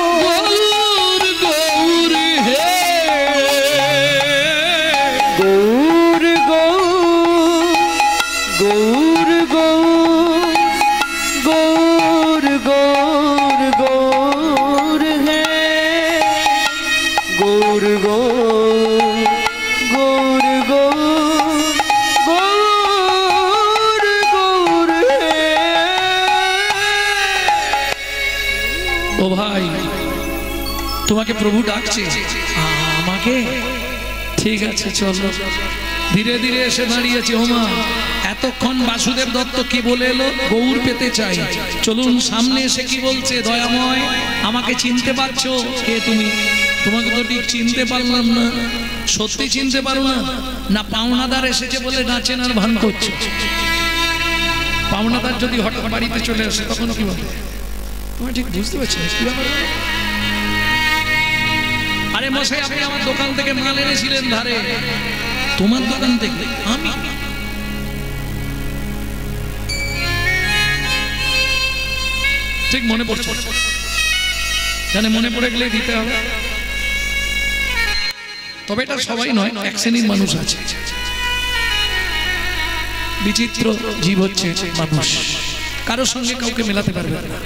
গৌর গৌর গৌর হে গৌর গৌর গৌর গৌর গৌর হে গৌর গৌর গৌর গৌর গৌর হে। ও ভাই, তোমাকে প্রভু ডাকছে। আমাকে? ঠিক আছে, চলো। ধীরে ধীরে এসে দাঁড়িয়েছে। ওমা, এতক্ষণ বাসুদেব দত্ত কি বলে এলো? গৌর পেতে চাই। চলুন সামনে এসে কি বলছে? দয়াময়, আমাকে চিনতে পারছো? কে তুমি? তোমাকে তো ঠিক চিনতে পারলাম না। সত্যি চিনতে পারো না? না পাওনাদার এসেছে বলে নাচেন আর ভান করছো? পাওনাদার যদি হঠাৎ বাড়িতে চলে আসে তখন কি বলে? তোমার ঠিক বুঝতে পারছি না কি ব্যাপার। আরে মশাই, আপনি আমার দোকান থেকে মাল এনেছিলেন ধারে। তোমার দোকান থেকে? আমি? ঠিক মনে পড়ছে, জানে মনে পড়ে গেলে দিতে হবে। তবে এটা সবাই নয়, এক শ্রেণীর মানুষ আছে। বিচিত্র জীব হচ্ছে মানুষ, কারোর সঙ্গে কাউকে মেলাতে পারবে না।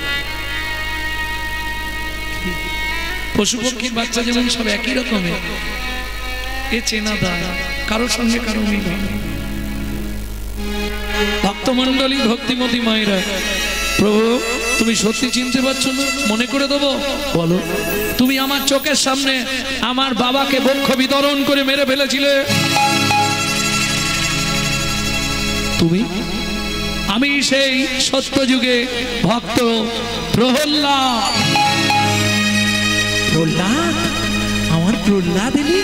পশু পক্ষীর বাচ্চা যেমন সব একই রকমের, এ চেনা দায়, কারোর সঙ্গে কারো মিল হয় না। ভক্তমণ্ডলী, ভক্তিমতী মায়েরা, প্রভু তুমি সত্যি চিনতে পারছো না? মনে করে দেবো? বলো। তুমি আমার চোখের সামনে আমার বাবাকে বক্ষ বিতরণ করে মেরে ফেলেছিলে। তুমি? আমি সেই সত্যযুগে ভক্ত প্রহ্লাদ। প্রহ্লাদ? আমার প্রহ্লাদ এলি?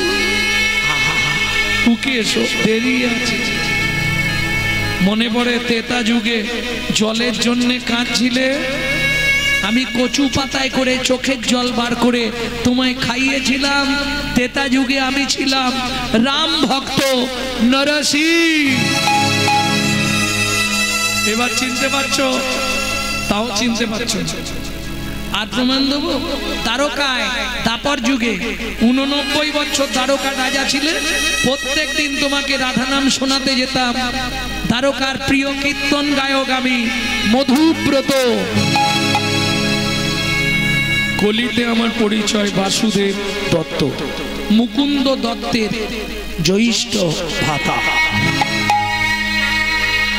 উকে এসো, দেরি আছে। মনে পড়ে তেতা যুগে জলের জন্য কাঁদছিলে, আমি কচু পাতায় করে চোখের জল বার করে তোমায় খাইয়েছিলাম। তেতা যুগে আমি ছিলাম রাম ভক্ত নরসিংহ। এবার চিনতে পারছো? তাও চিনতে পারছো? আর প্রমাণ দেবো। দ্বারকায় দাপর যুগে 89 বছর দ্বারকা রাজা ছিলেন। প্রত্যেক দিন তোমাকে রাধা নাম শোনাতে যেতাম। দ্বারকার প্রিয় কীর্তন গায়ক আমি, মধুব্রত। কলিতে আমার পরিচয় বাসুদেব দত্ত, মুকুন্দ দত্তের জ্যৈষ্ঠ ভ্রাতা।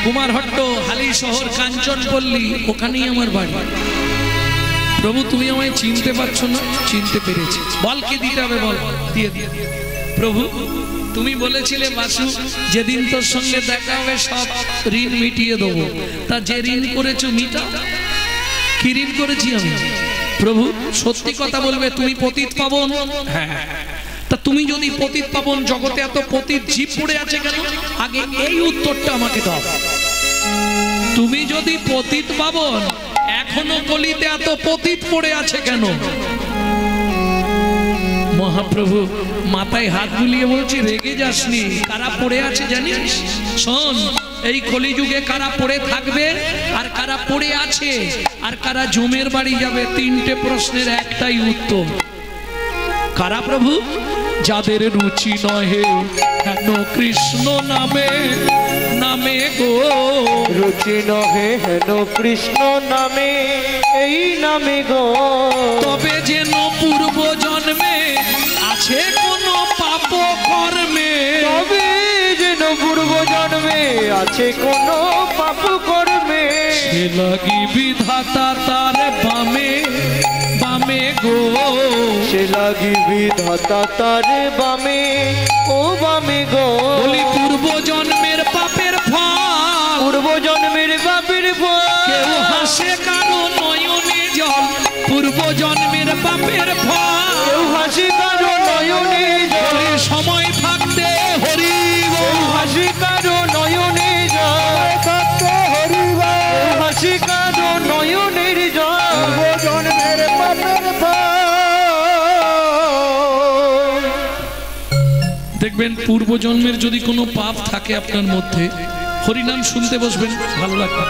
কুমারহট্ট, হালি শহর, কাঞ্চনপল্লী, ওখানেই আমার বাড়ি। প্রভু তুমি আমায় চিনতে পারছো না? চিনতে পেরেছি। বল কি দিতে হবে, বল। দিয়ে দিয়ে। প্রভু তুমি বলেছিলে বাসু, যেদিন তোর সঙ্গে দেখা হবে সব ঋণ মিটিয়ে দেবো। তা যে ঋণ করেছো মিটাও। কি ঋণ করেছি আমি? প্রভু সত্যি কথা বলবে, তুমি পতিত পাবন? হ্যাঁ। তা তুমি যদি পতিত পাবন, জগতে এত পতিত জীব পড়ে আছে কেন? আগে এই উত্তরটা আমাকে দাও। তুমি যদি পতিত পাবন, এখনো কলিতে এত পতিত পড়ে আছে কেন? মহাপ্রভু মাথায় হাত বুলিয়ে বলছি, রেগে যাসনি। কারা পড়ে আছে জানিস? শোন, এই কলিযুগে কারা পড়ে থাকবে, আর কারা পড়ে আছে, আর কারা জমের বাড়ি যাবে, তিনটে প্রশ্নের একটাই উত্তর। কারা প্রভু? যাদের রুচি নহে হেন কৃষ্ণ নামে নামে গো রুচি নহে হেন কৃষ্ণ নামে এই নামে গো তবে যেন পূর্ব জন্মে আছে কোনো পাপ কর্মে তবে যেন পূর্ব জন্মে আছে কোনো পাপ কর্মে সে লাগি বিধাতা তার বামে বামে গো সে লাগি বিধাতা তার বামে ও বামে গো বলি পূর্ব জন্মের পাপের ফল পূর্ব জন্মের পাপের কেউ হাসে কারো নয়নে জল পূর্ব জন্মের পাপের ফল কেউ হাসি কারো নয়নে জল বলি সময় থাকতে হরি কেউ হাসি কারো নয়নে জল থাকতে হরিবা কেউ হাসি কারো নয়নের জল জন্মের পাপের ফল। দেখবেন পূর্ব জন্মের যদি কোনো পাপ থাকে আপনার মধ্যে হরিনাম শুনতে বসবেন ভালো লাগবে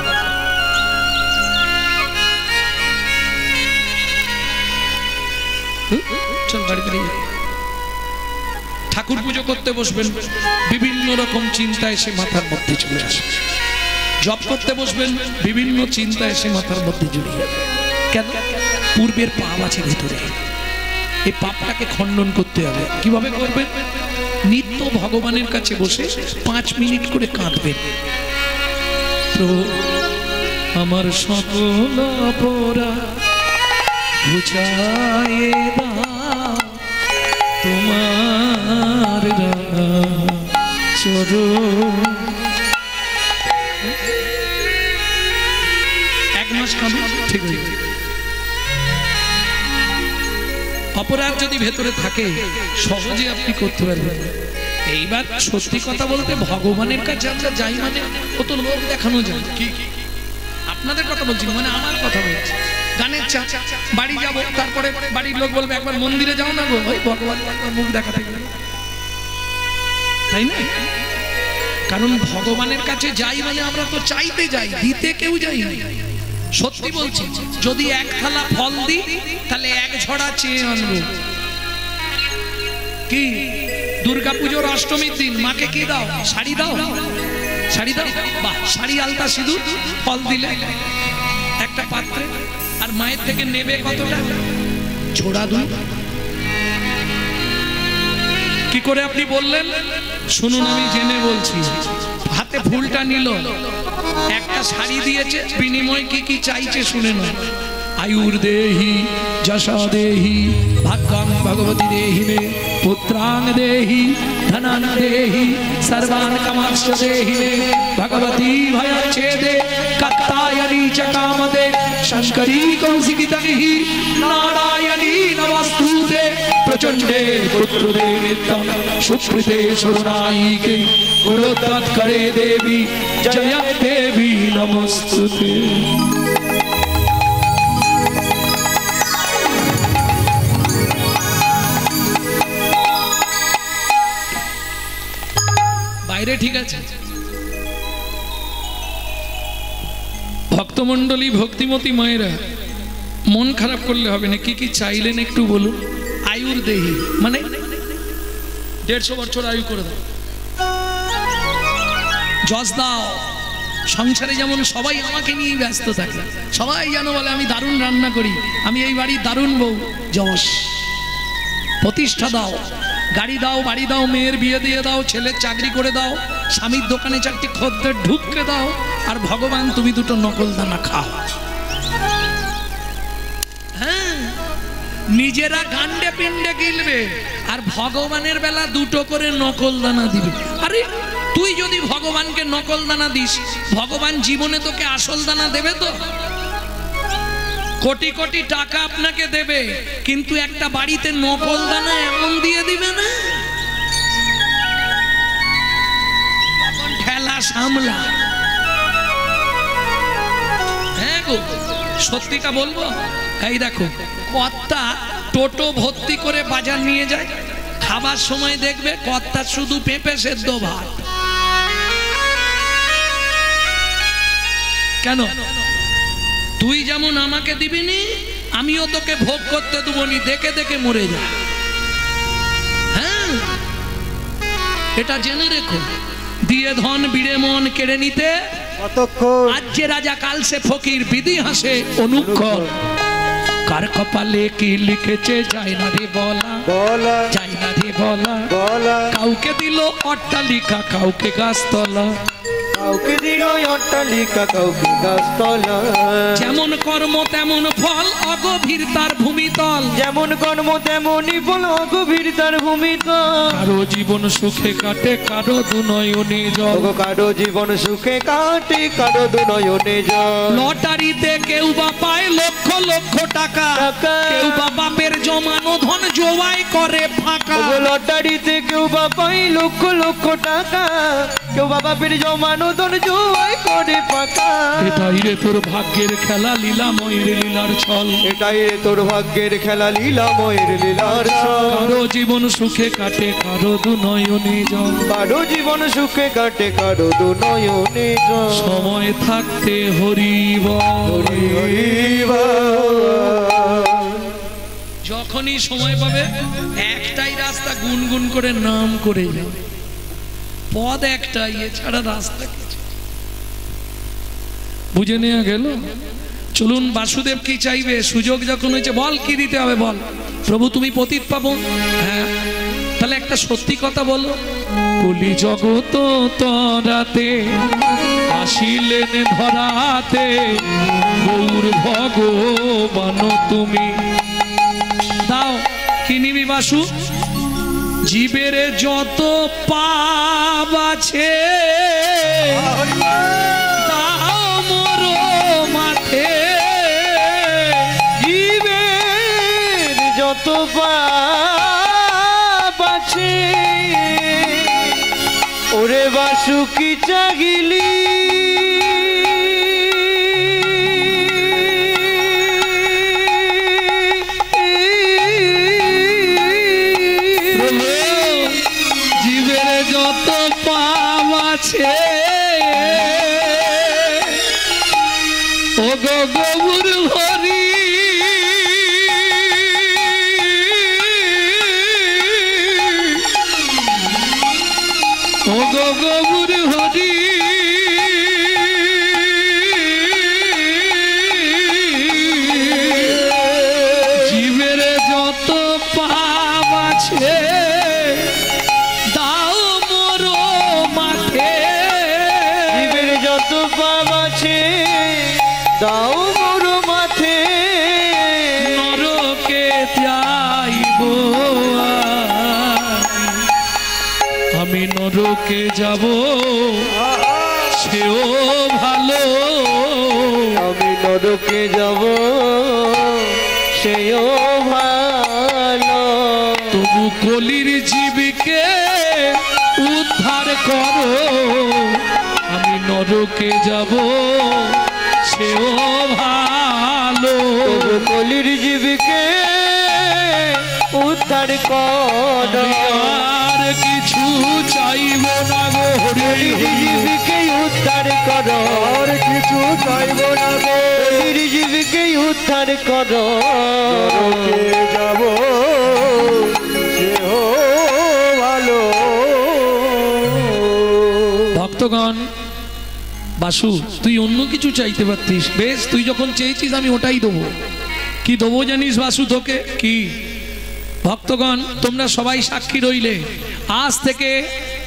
চল বাড়ি বাড়ি ঠাকুর পুজো করতে বসবেন বিভিন্ন রকম চিন্তা এসে মাথার মধ্যে চলে আসবে জপ করতে বসবেন বিভিন্ন চিন্তা এসে মাথার মধ্যে জড়িয়ে যাবে কেন পূর্বের পাপ আছে ভিতরে এই পাপটাকে খণ্ডন করতে হবে কিভাবে করবেন নিত্য ভগবানের কাছে বসে 5 মিনিট করে কাঁদবেন প্রভু আমার সকল অপরাধ ঘুচায়ে দাও তোমার চরণ 1 মাস কাঁদুন ঠিক হয়ে যাবে অপরাধ যদি ভেতরে থাকে সহজে আপনি করতে পারবেন এইবার সত্যি কথা বলতে ভগবানের কাছে আমরা যাই মানে কত লোক দেখানো যায় কি আপনাদের কথা বলছি মানে আমার কথা বলছি গানের চা বাড়ি যাব তারপরে বাড়ির লোক বলবে একবার মন্দিরে যাও না গো ওই ভগবান মুখ দেখাতে গেলে তাই না কারণ ভগবানের কাছে যাই মানে আমরা তো চাইতে যাই দিতে কেউ যাই না সত্যি বলছি যদি 1 থালা ফল দিই তাহলে 1 ঝড়া চেয়ে আনবো কি দুর্গাপুজোর অষ্টমীর দিন মাকে কি দাও শাড়ি দাও শাড়ি দাও বাহ শাড়ি আলতা সিঁদুর ফল দিলে একটা পাত্রে আর মায়ের থেকে নেবে কতটা ঝোড়া দুধ কি করে আপনি বললেন শুনুন আমি জেনে বলছি হাতে ফুলটা নিল একটা শাড়ি দিয়েছে বিনিময় কি কি চাইছে শুনে না आयुर देहि जशा देहि भाग्यं भगवती देहि मे पुत्रांग देहि धनान देहि सर्वान कामांश देहि मे भगवती भयच्छेदे कात्यायनी च कामदे शंकरी कौशिकी तनिहि नारायणी नमस्तुते प्रचंडे पुत्रदे नित्यं सुकृते शरणायिके गुरुतत्करे देवी जय देवी नमस्तुते। বাইরে ঠিক আছে ভক্তমণ্ডলী ভক্তিমতী মায়েরা মন খারাপ করলে হবে না কি কি চাইলেন একটু বলুন আয়ুর দেহি মানে 150 বছর আয়ু করে দাও যশ দাও সংসারে যেমন সবাই আমাকে নিয়ে ব্যস্ত থাকে সবাই যেন বলে আমি দারুণ রান্না করি আমি এই বাড়ির দারুণ বউ যশ প্রতিষ্ঠা দাও গাড়ি দাও বাড়ি দাও মেয়ের বিয়ে দিয়ে দাও ছেলের চাকরি করে দাও স্বামীর দোকানে 4টি খদ্দের ঢুককে দাও আর ভগবান তুমি 2টো নকল দানা খাও হ্যাঁ নিজেরা গান্ডে পিণ্ডে গিলবে আর ভগবানের বেলা 2টো করে নকল দানা দিবে আরে তুই যদি ভগবানকে নকল দানা দিস ভগবান জীবনে তোকে আসল দানা দেবে তো কোটি কোটি টাকা আপনাকে দেবে কিন্তু একটা বাড়িতে নকল দানা এমন দিয়ে দিবে না ঠেলা সামলা হ্যাঁ গো সত্যিটা বলবো এই দেখো কর্তা টোটো ভর্তি করে বাজার নিয়ে যায় খাবার সময় দেখবে কর্তা শুধু পেঁপে সেদ্ধ ভাত কেন তুই যেমন আমাকে দিবিনি আমিও তোকে ভোগ করতে দেবনি দেখে দেখে মরে যা হ্যাঁ এটা জেনে রেখো, দিয়ে ধন বিড়ে মন কেড়ে নিতে কতক্ষণ আজ যে রাজা কাল সে ফকির, বিধি হাসে অনুক্ষণ। কার কপালে কি লিখেছে যায় না রে বলা, বলা যায় না রে বলা। বলা কাউকে দিল অট্টালিকা, কাউকে গাছতলা। কাউকে দিল অট্টালিকা, কাউকে গাছতলা। যেমন কর্ম তেমন ফল, অগভীর তার ভূমিতল। যেমন কর্ম তেমনই ফল, অগভীর তার ভূমিতল। কারো জীবন সুখে কাটে, কারো দুনয়নে জল। কারো জীবন সুখে কাটে, কারো দুনয়নে জল। লটারিতে কেউ বা পায় লক্ষ লক্ষ টাকা, কেউ বা বাপের জমানো ধন জোয়াই করে ফাঁকা। লটারিতে কেউ বা পায় লক্ষ লক্ষ টাকা, কেউ বা বাপের জমানো ধন জোয়াই করে ফাঁকা। এটাই রে তোর ভাগ্যের খেলা, লীলাময়ের লীলার ছল। এটাই রে তোর ভাগ্যের খেলা, লীলাময়ের লীলার ছল। কারো জীবন সুখে কাটে, কারো দুনয়নে জল। কারো জীবন সুখে কাটে, কারো দুনয়নে জল। সময় থাকতে হরিব, যখনই সময় পাবে একটাই রাস্তা, গুনগুন করে নাম করে যাও। পদ একটাই, এছাড়া রাস্তা কিছু। বুঝে নেওয়া গেল? চলুন, বাসুদেব কি চাইবে? সুযোগ যখন হয়েছে, বল কি দিতে হবে বল। প্রভু তুমি পতিত পাবো। হ্যাঁ, তাহলে একটা সত্যি কথা বলো। কলি জগত তরাতে আসিলেন ধরাতে, গৌর ভগবান তুমি। দাও কি নিবি বাসু? জীবের যত পাপ আছে দাও মোর মাঠে। জীবের যত পাপ আছে, ওরে বাসুকি চাগিলি। জীবের যত পাপ আছে ও গো গৌর হরি, ও গো গৌর হরি। জীবের যত পাপ আছে দাও মোর মাঠে। জীবের যত পাপ আছে দাও মোর মাঠে। নরকে যাইব আমি, নরকে যাব সেও ভালো। আমি নরকে যাব সেও ভালো। তবু কলির জীবকে উদ্ধার করো, আমি নরকে যাব সেও ভালো। তবু কলির জীবকে উদ্ধার কর। আর কিছু চাইব না গো হরি, জীবকে উদ্ধার কর। আর কিছু চাইব না গো, কলির জীবকে উদ্ধার কর। যাব সেও ভালো। ভক্তগণ, বাসু তুই অন্য কিছু চাইতে পারতিস, বেশ তুই যখন চেয়েছিস আমি ওটাই দেবো। কি দেবো জানিস বাসু তোকে? কি? ভক্তগণ তোমরা সবাই সাক্ষী রইলে, আজ থেকে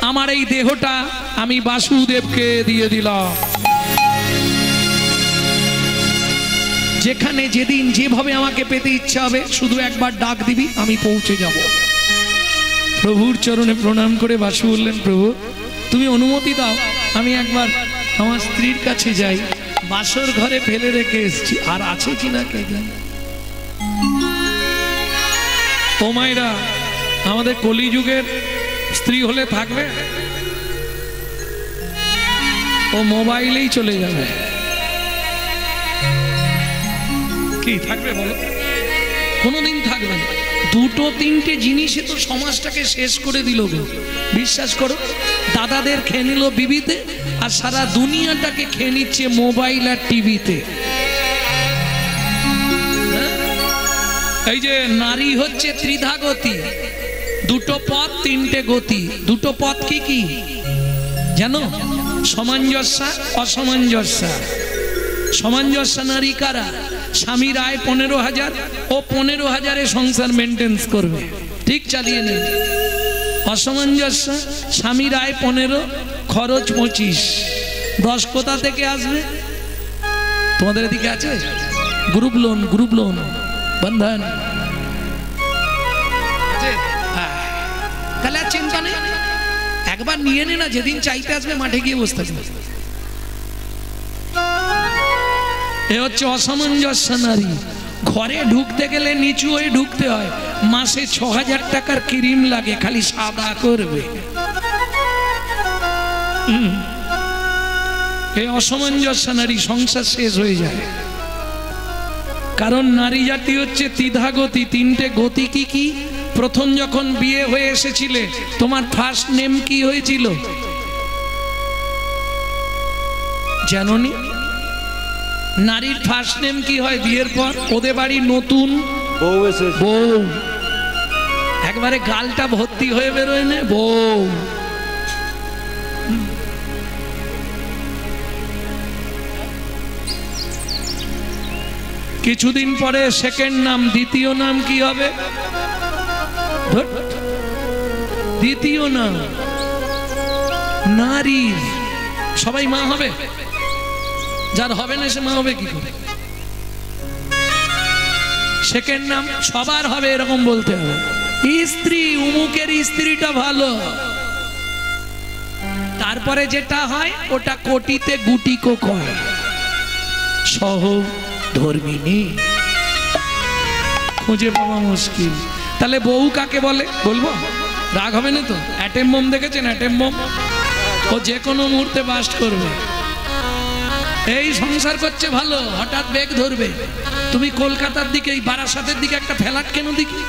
আমার এই দেহটা আমি বাসুদেবকে দিয়ে দিলাম। যেখানে যেদিন যেভাবে আমাকে পেতে ইচ্ছা হবে শুধু একবার ডাক দিবি, আমি পৌঁছে যাব। প্রভুর চরণে প্রণাম করে বাসু বললেন, প্রভু তুমি অনুমতি দাও আমি একবার আমার স্ত্রীর কাছে যাই, বাসর ঘরে ফেলে রেখে এসেছি, আর আছে কিনা কে জানে। ও মায়েরা, আমাদের কলিযুগের স্ত্রী হলে থাকবে? ও মোবাইলেই চলে যাবে। কি থাকবে বলো? কোনোদিন থাকবে না। দুটো তিনটে জিনিসে তো সমাজটাকে শেষ করে দিল গো। বিশ্বাস করো, দাদাদের খেয়ে নিল বিবিতে, আর সারা দুনিয়াটাকে খেয়ে নিচ্ছে মোবাইল আর টিভিতে। এই যে নারী হচ্ছে ত্রিধাগতি, দুটো পথ তিনটে গতি। দুটো পথ কি কি জানো? সামঞ্জস্য, অসামঞ্জস্য। সামঞ্জস্য নারী কারা? স্বামীর আয় 15,000, ও 15,000-এ সংসার মেনটেন্স করবে, ঠিক চালিয়ে নেবে। অসামঞ্জস্য, স্বামীর আয় 15, খরচ 25, 10 কোথা থেকে আসবে? তোমাদের এদিকে আছে গ্রুপ লোন, গ্রুপ লোন, বন্ধন, তাহলে আর চিন্তা নেই, একবার নিয়ে নে না, যেদিন চাইতে আসবে মাঠে গিয়ে বসতে থাকবে। এ হচ্ছে অসামঞ্জস্য নারী। ঘরে ঢুকতে গেলে নিচু হয়ে ঢুকতে হয়, মাসে 6,000 টাকার ক্রিম লাগে, খালি সাদা করবে। এই অসামঞ্জস্য নারী, সংসার শেষ হয়ে যায়। কারণ নারী জাতি হচ্ছে দ্বিধাগতি। তিনটে গতি কি কি? প্রথম যখন বিয়ে হয়ে এসেছিলে তোমার ফার্স্ট নেম কি হয়েছিল জানোনি? নারীর ফার্স্ট নেম কি হয় বিয়ের পর? ওদের বাড়ি নতুন বউ, একবারে গালটা ভর্তি হয়ে বেরোয় না বউ। কিছুদিন পরে সেকেন্ড নাম, দ্বিতীয় নাম কি হবে? দ্বিতীয় নাম নারীর। সবাই মা হবে, যার হবে না সে মা হবে কি করে? সেকেন্ড নাম সবার হবে এরকম বলতে হবে। স্ত্রী, উমুকের স্ত্রীটা ভালো। তারপরে যেটা হয় ওটা কোটিতে গুটিকো কয়, সহধর্মিণী, খুঁজে পাওয়া মুশকিল। তাহলে বউ কাকে বলে বলবো? রাগ হবে না তো? অ্যাটেম বোম দেখেছেন? অ্যাটেম বোম, ও যে কোনো মুহূর্তে বাস্ট করবে। এই সংসার করছে ভালো, হঠাৎ বেগ ধরবে। তুমি কলকাতার দিকে, এই বারাসাতের দিকে একটা ফ্ল্যাট কেন দেখি,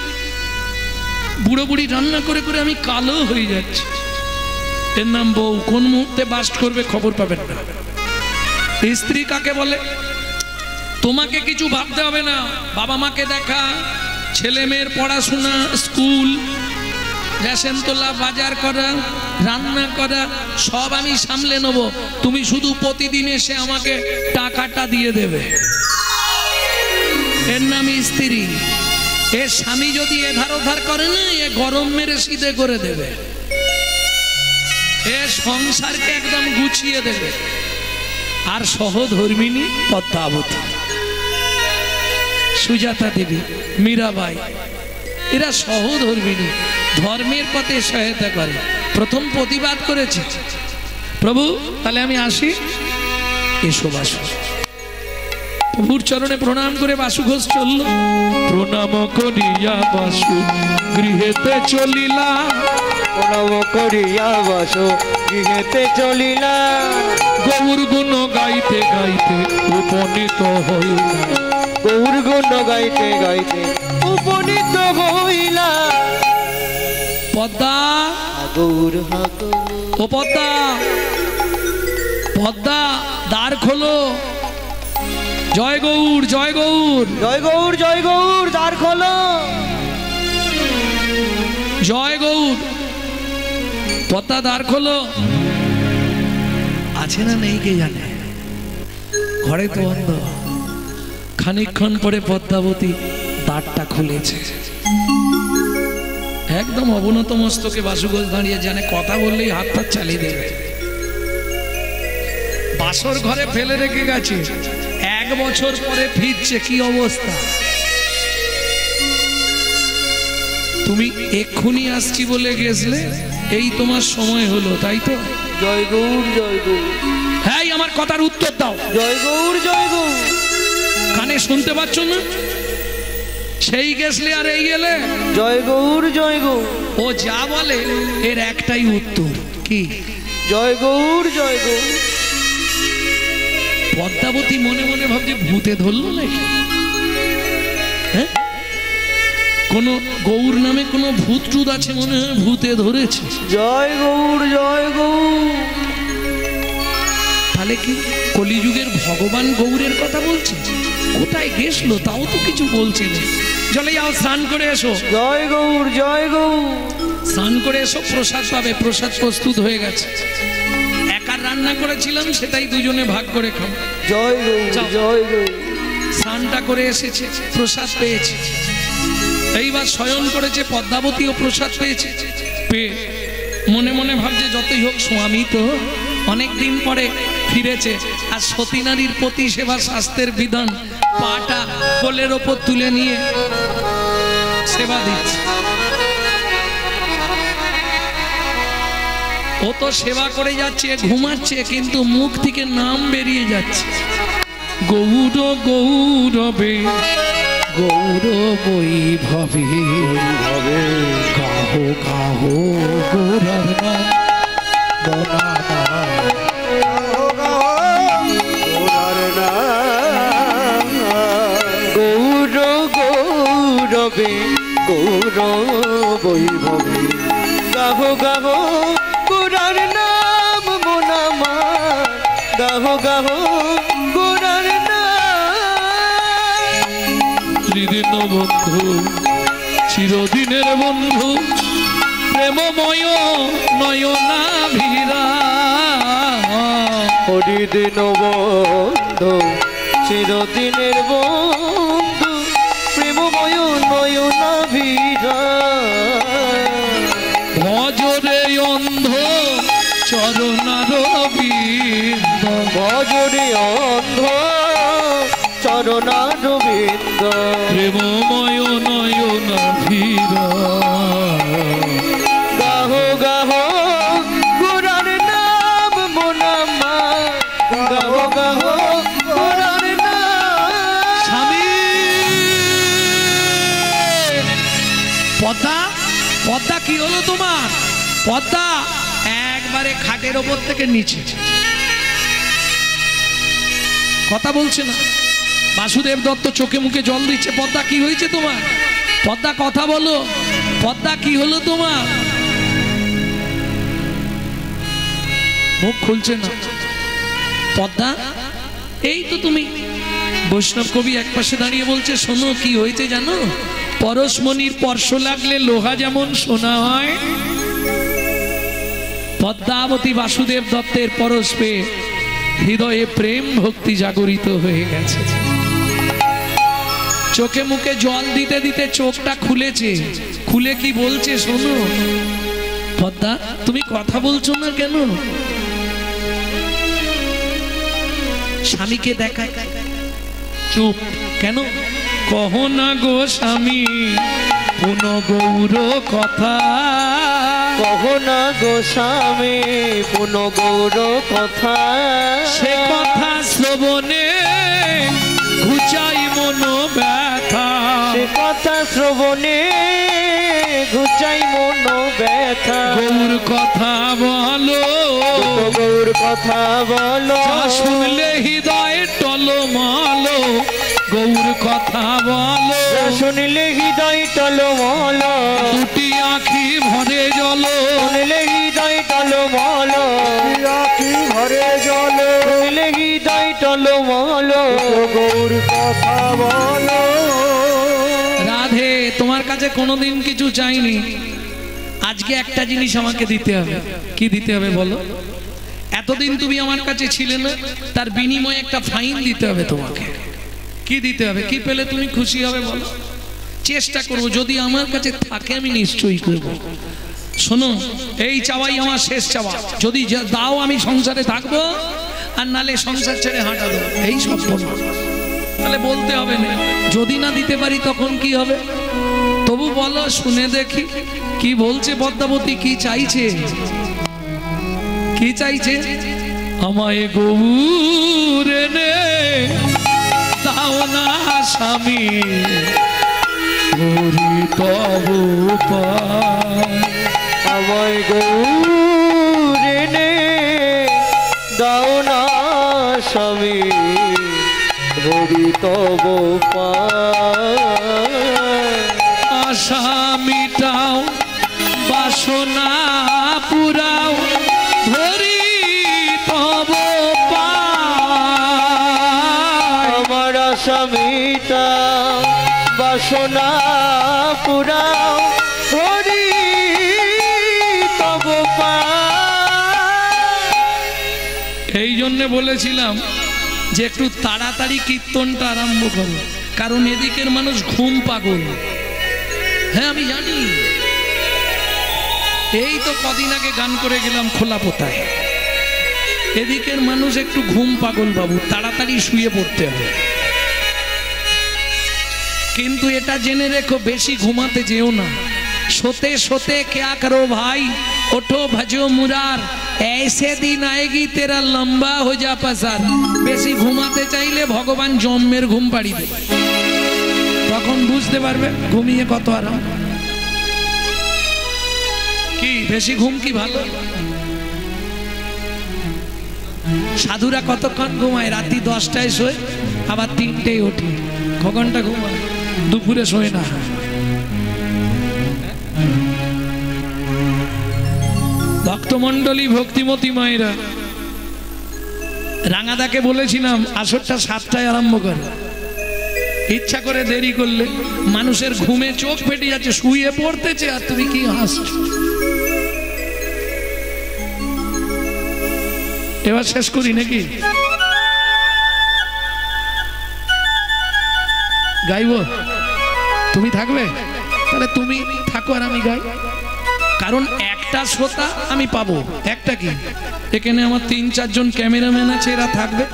বুড়ো বুড়ি রান্না করে করে আমি কালো হয়ে যাচ্ছি। এর নাম বউ, কোন মুহূর্তে বাস্ট করবে খবর পাবেন না। স্ত্রী কাকে বলে? তোমাকে কিছু ভাবতে হবে না, বাবা মাকে দেখা, ছেলে মেয়ের পড়াশোনা, স্কুল, রেশন তোলা, বাজার করা, রান্না করা সব আমি সামলে নেব, তুমি শুধু প্রতিদিন এসে আমাকে টাকাটা দিয়ে দেবে। এর নাম স্ত্রী। এর স্বামী যদি এধার ওধার করে না, এ গরম মেরে সিধে করে দেবে, এ সংসারকে একদম গুছিয়ে দেবে। আর সহধর্মিণী পদ্মাবতী, সুজাতা দেবী, মীরাবাই, এরা সহধর্মিণী, ধর্মের পথে সহায়তা করে। প্রথম প্রতিবাদ করেছে, প্রভু তাহলে আমি আসি, এসো বাসু। প্রভুর চরণে প্রণাম করে বাসু ঘোষ চলল। প্রণাম করিয়া বাসু গৃহেতে চলিলা, প্রণাম করিয়া বাসু গৃহেতে চলিলা। গৌর গুণ গাইতে গাইতে উপনীত হইলা, গৌর গুণ গাইতে গাইতে উপনীত হইলা। পদ্মা, গৌর ও পদ্মা, পদ্মা দ্বার খোলো। জয় গৌর, জয় গৌর, জয় গৌর, জয় গৌর, দ্বার খোলো। জয় গৌর। পদ্মা দ্বার খোলো। আছে না নেই কে জানে, ঘরে তো বন্ধ। খানিকক্ষণ পরে পদ্মাবতী দ্বারটা খুলেছে। একদম অবনত মস্তকে বাসু ঘোষ দাঁড়িয়ে, জানে কথা বললেই হাত পাত চালিয়ে দেবে। বাসর ঘরে ফেলে রেখে গেছে, 1 বছর পরে ফিরছে, কি অবস্থা। তুমি এক্ষুনি আসছি বলে গেছলে, এই তোমার সময় হলো, তাই তো? জয় গৌর, জয় গৌর। হ্যাঁ, আমার কথার উত্তর দাও। জয় গৌর, জয় গৌর। কানে শুনতে পাচ্ছ না? সেই গেছলে আর এই গেলে। জয় গৌর, জয় গৌর। ও যা বলে এর একটাই উত্তর, কি? জয় গৌর, জয় গৌর। পদ্মাবতী মনে মনে ভাবছে ভূতে ধরলো নাকি? হ্যাঁ, কোন গৌর নামে কোন ভূত টুত আছে মনে হয়, ভূতে ধরেছে। জয় গৌর, জয় গৌর। তাহলে কি কলিযুগের ভগবান গৌরের কথা বলছে? কোথায় গেছলো তাও তো কিছু বলছে না। চলে যাও, স্নান করে এসো। জয় গৌর, জয় গৌর। স্নান করে এসো, প্রসাদ পাবে। প্রসাদ প্রস্তুত হয়ে গেছে। একা রান্না করেছিলাম, সেটাই দুজনে ভাগ করে খাও। জয় গৌর, জয় গৌর। স্নানটা করে এসেছে, প্রসাদ পেয়েছে। এইবার শয়ন করেছে, পদ্মাবতীও প্রসাদ পেয়েছে। পেয়ে মনে মনে ভাবছে যতই হোক স্বামী তো অনেক দিন পরে ফিরেছে, আর সতী নারীর প্রতি সেবা শাস্ত্রের বিধান, পাটা কোলের ওপর তুলে নিয়ে সেবা দিচ্ছে। ও তো সেবা করে যাচ্ছে, ঘুমাচ্ছে, কিন্তু মুখ থেকে নাম বেরিয়ে যাচ্ছে, গৌর গৌরবে গৌর বৈভবে গাহো গাহো গৌরব নাম গৌর গৌরবে গৌর বৈভবে গাহো গাহো গোরার নাম মোনামা, গাহো গাহো গোরার নাম। ত্রিদিন বন্ধু চিরদিনের বন্ধু প্রেমময় নয়নাভিরা, হরিদিন বন্ধু চিরদিনের বন্ধু প্রেমময় নয়নাভিরা। ভজরে অন্ধ চরণার বিন্দ, ভজরে অন্ধ চরণার বিন্দ, প্রেমময় নয়নাভিরা। গাহো গাহো গোরার নাম মোনামা, গাহো গাহো গোরার নাম। স্বামী পদ্মা, পদ্মা কি হলো তোমার? পদ্মা একবারে খাটের ওপর থেকে নিচে, কথা বলছে না। বাসুদেব দত্ত চোখে মুখে জল দিচ্ছে। পদ্মা কি হয়েছে তোমার? পদ্মা কথা বলো, পদ্মা কি হলো তোমার? মুখ খুলছে না। পদ্মা এই তো তুমি। বৈষ্ণব কবি এক পাশে দাঁড়িয়ে বলছে, শোনো কি হয়েছে জানো? পরশমণির স্পর্শ লাগলে লোহা যেমন সোনা হয়, পদ্মাবতী বাসুদেব দত্তের পরশ পেয়ে হৃদয়ে প্রেম ভক্তি জাগরিত হয়ে গেছে। চোখে মুখে জল দিতে দিতে চোখটা খুলেছে, খুলে কি বলছে শোনো। পদ্মা তুমি কথা বলছো না কেন? স্বামীকে দেখায়, চুপ কেন? কহ না গো স্বামী পুন গৌর কথা, কহ না গো স্বামী পুন গৌর কথা। সে কথা শ্রবণে ঘুচাই মন ব্যথা, সে কথা শ্রবণে ঘুচাই মন ব্যথা। গৌর কথা বলো, গৌর কথা বলো, যা শুনলে হৃদয় টলমল। গৌর কথা বলো, শুনলে হৃদয় টলমল। দুটি আঁখি ভরে জল, শুনলে হৃদয় টলমল। আঁখি ভরে জল, শুনলে হৃদয় টলমল। গৌর কথা বলো। রাধে তোমার কাছে কোনোদিন কিছু চাইনি, আজকে একটা জিনিস আমাকে দিতে হবে। কি দিতে হবে বলো? এতদিন তুমি আমার কাছে ছিলে না, তার বিনিময়ে একটা ফাইন দিতে হবে তোমাকে। কি দিতে হবে? কি পেলে তুমি খুশি হবে বলো? চেষ্টা করব, যদি আমার কাছে থাকে আমি নিশ্চয়ই করব। শোনো, এই চাওয়াই আমার শেষ চাওয়া। যদি দাও আমি সংসারে থাকবো, আর নালে সংসার ছেড়ে হাঁটা দেবো। এই সব তাহলে বলতে হবে না। যদি না দিতে পারি তখন কি হবে? তবু বলো, শুনে দেখি কি বলছে পদ্মাবতী, কি চাইছে? কি চাইছে? আমায় গৌর নে দাও না স্বামী, হরি তব পায়। আমায় গৌর নে দাও না স্বামী, হরি তব পায়। আশা মিটাও বাসনা পুরাও, হরি তব পায়। আমার আশা মিটাও বাসনা পুরাও, হরি এই জন্য বলেছিলাম যে একটু তাড়াতাড়ি কীর্তনটা আরম্ভ করো, কারণ এদিকের মানুষ ঘুম পাগল। হ্যাঁ আমি জানি, এই তো কদিন আগে গান করে গেলাম খোলা পোতায়। এদিকের মানুষ একটু ঘুম পাগল বাবু, তাড়াতাড়ি শুয়ে পড়তে হবে। কিন্তু এটা জেনে রেখো, বেশি ঘুমাতে যেও না। सोते सोते क्या करो भाई, उठो भजो मुरार, ऐसे दिन आएगी तेरा लंबा हो जा पसार। बेशी घुमाते चाइले भगवान जन्मेर घुम पाड़ी दे, तखन बुझते पारबे घुमिए कत आराम। कि बेशी घुम की भालो? साधुरा कतक्षण घुमाय, राति 10टाय शोय आबार 3टेय ओठे, क घंटा घुमाय, दुपुरे शोय ना। भक्तमंडली भक्तिमती मायरा रांगादाके बोलेছিলাম আসরটা 7টায় আরম্ভ কর, ইচ্ছা করে দেরি করলে মানুষের ঘুমে চোখ ফেটে যাচ্ছে, শুয়ে পড়তেছে আর তুমি কি হাসছো। এবার শেষ করি নাকি? গাইবো? তুমি থাকবে? তাহলে তুমি থাকো আর আমি গাই। কারণ একটা শ্রোতা আমি পাবো, একটা কি এখানে আমার 3-4 জন ক্যামেরাম্যান আছে, এরা থাকবে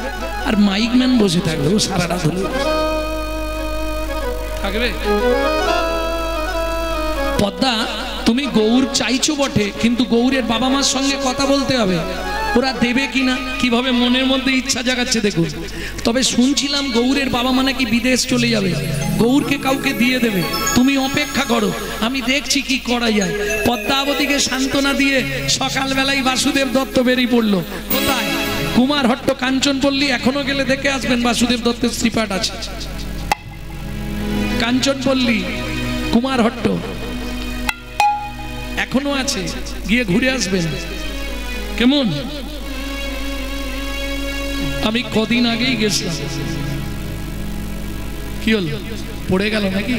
আর মাইকম্যান বসে থাকবে, ও সারাটা ধরে থাকবে। পদ্মা তুমি গৌর চাইছো বটে, কিন্তু গৌরের বাবা মার সঙ্গে কথা বলতে হবে, ওরা দেবে কিনা, কিভাবে মনের মধ্যে ইচ্ছা জাগাচ্ছে দেখুন। তবে শুনছিলাম গৌরের বাবা মা নাকি বিদেশ চলে যাবে, গৌরকে কাউকে দিয়ে দেবে, তুমি অপেক্ষা করো, আমি দেখছি কি করা যায়। পদ্মাবতীকে সান্ত্বনা দিয়ে সকালবেলায় বাসুদেব দত্ত বেরিয়ে পড়লো। কোথায়? কুমারহট্ট কাঞ্চনপল্লী, এখনো গেলে দেখে আসবেন, বাসুদেব দত্তের শ্রীপাঠ আছে কাঞ্চনপল্লী কুমারহট্ট, এখনো আছে, গিয়ে ঘুরে আসবেন। কেমন? আমি কদিন আগেই গেছিলাম, কি হল পড়ে গেল নাকি?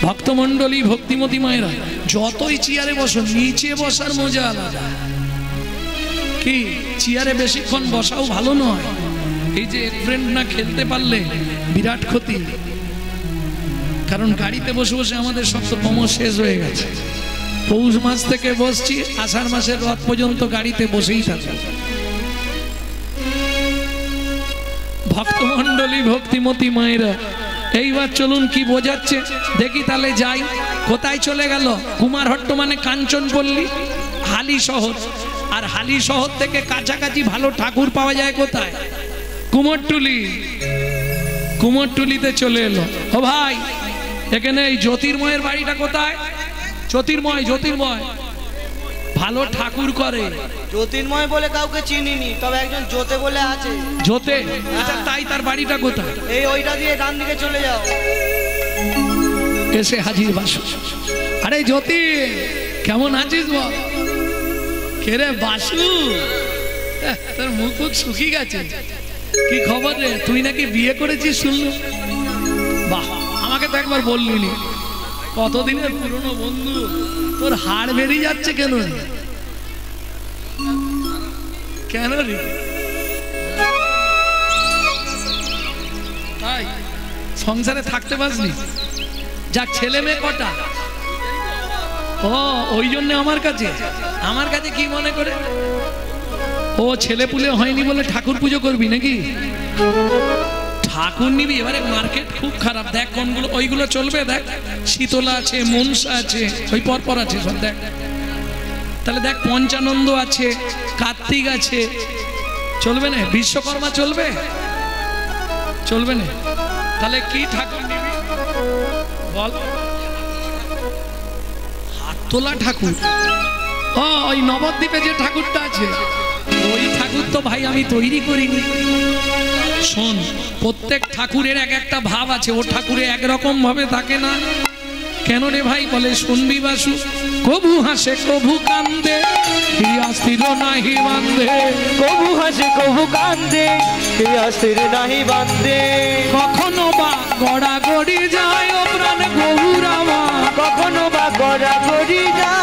ভক্তমন্ডলী ভক্তিমতী মায়েরা যতই চেয়ারে বসো, নিচে বসার মজা আলাদা। কি চেয়ারে বেশিক্ষণ বসাও ভালো নয়, এই যে ফ্রেন্ড না খেলতে পারলে বিরাট ক্ষতি। কারণ গাড়িতে বসে বসে আমাদের সব তো কম শেষ হয়ে গেছে। পৌষ মাস থেকে বসছি, আষাঢ় মাসের রথ পর্যন্ত গাড়িতে বসেই থাকি। ভক্তমন্ডলী ভক্তিমতী মায়েরা এইবার চলুন, কি বোঝাচ্ছে দেখি, তাহলে যাই। কোথায় চলে গেল? কুমারহট্ট মানে কাঞ্চনপল্লী, হালি শহর। আর হালি শহর থেকে কাছাকাছি ভালো ঠাকুর পাওয়া যায় কোথায়? কুমোরটুলি। কুমোরটুলিতে চলে এলো। ও ভাই, এখানে এই জ্যোতির্ময়ের বাড়িটা কোথায়? জ্যোতির্ময়, জ্যোতির্ময় ভালো ঠাকুর করে। জ্যোতির্ময় বলে কাউকে চিনিনি, তবে একজন জ্যোতে বলে আছে। জ্যোতে? আচ্ছা তাই, তার বাড়িটা কোথায়? এই ওইটা দিয়ে ডান দিকে চলে যাও। এসে হাজির বাসু। আরে জ্যোতি, কেমন আছিস বল? কে রে বাসু? তোর মুখ মুখ শুকিয়ে গেছে, কি খবর রে? তুই নাকি বিয়ে করেছিস শুনলো। বাহ, আমাকে তো একবার বললি। কতদিনের পুরনো বন্ধু, তোর হাড় বেরিয়ে যাচ্ছে কেন? কেন রে? তাই সংসারে থাকতে পারলি? যাক, ছেলে মেয়ে কটা? ও ওই জন্য আমার কাছে কি মনে করে? ও ছেলে পুলে হয়নি বলে ঠাকুর পুজো করবি নাকি? ঠাকুর নিবি? এবারে মার্কেট খুব খারাপ, দেখ কোনগুলো, ওইগুলো চলবে। দেখ শীতলা আছে, মনসা আছে, ওই পরপর আছে সব, দেখ। তাহলে দেখ পঞ্চানন্দ আছে, কার্তিক আছে, চলবে না? বিশ্বকর্মা চলবে? চলবে না? তাহলে কি ঠাকুর নিবি বল? হাততোলা ঠাকুর? ও ওই নবদ্বীপে যে ঠাকুরটা আছে, ওই ঠাকুর তো ভাই আমি তৈরি করিনি। শোন, প্রত্যেক ঠাকুরের এক একটা ভাব আছে, ও ঠাকুরে একরকম ভাবে থাকে না। কেন রে ভাই? বলে শুনবি বাসু, কবু হাসে কবু কান্দে, হিয়া স্থির নাহি বান্ধে। কবু হাসে কবু কান্দে, হিয়া স্থির নাহি বান্ধে। কখনো বা গড়াগড়ি যায় ও প্রাণ গৌরামা, কখনো বা গড়াগড়ি যায়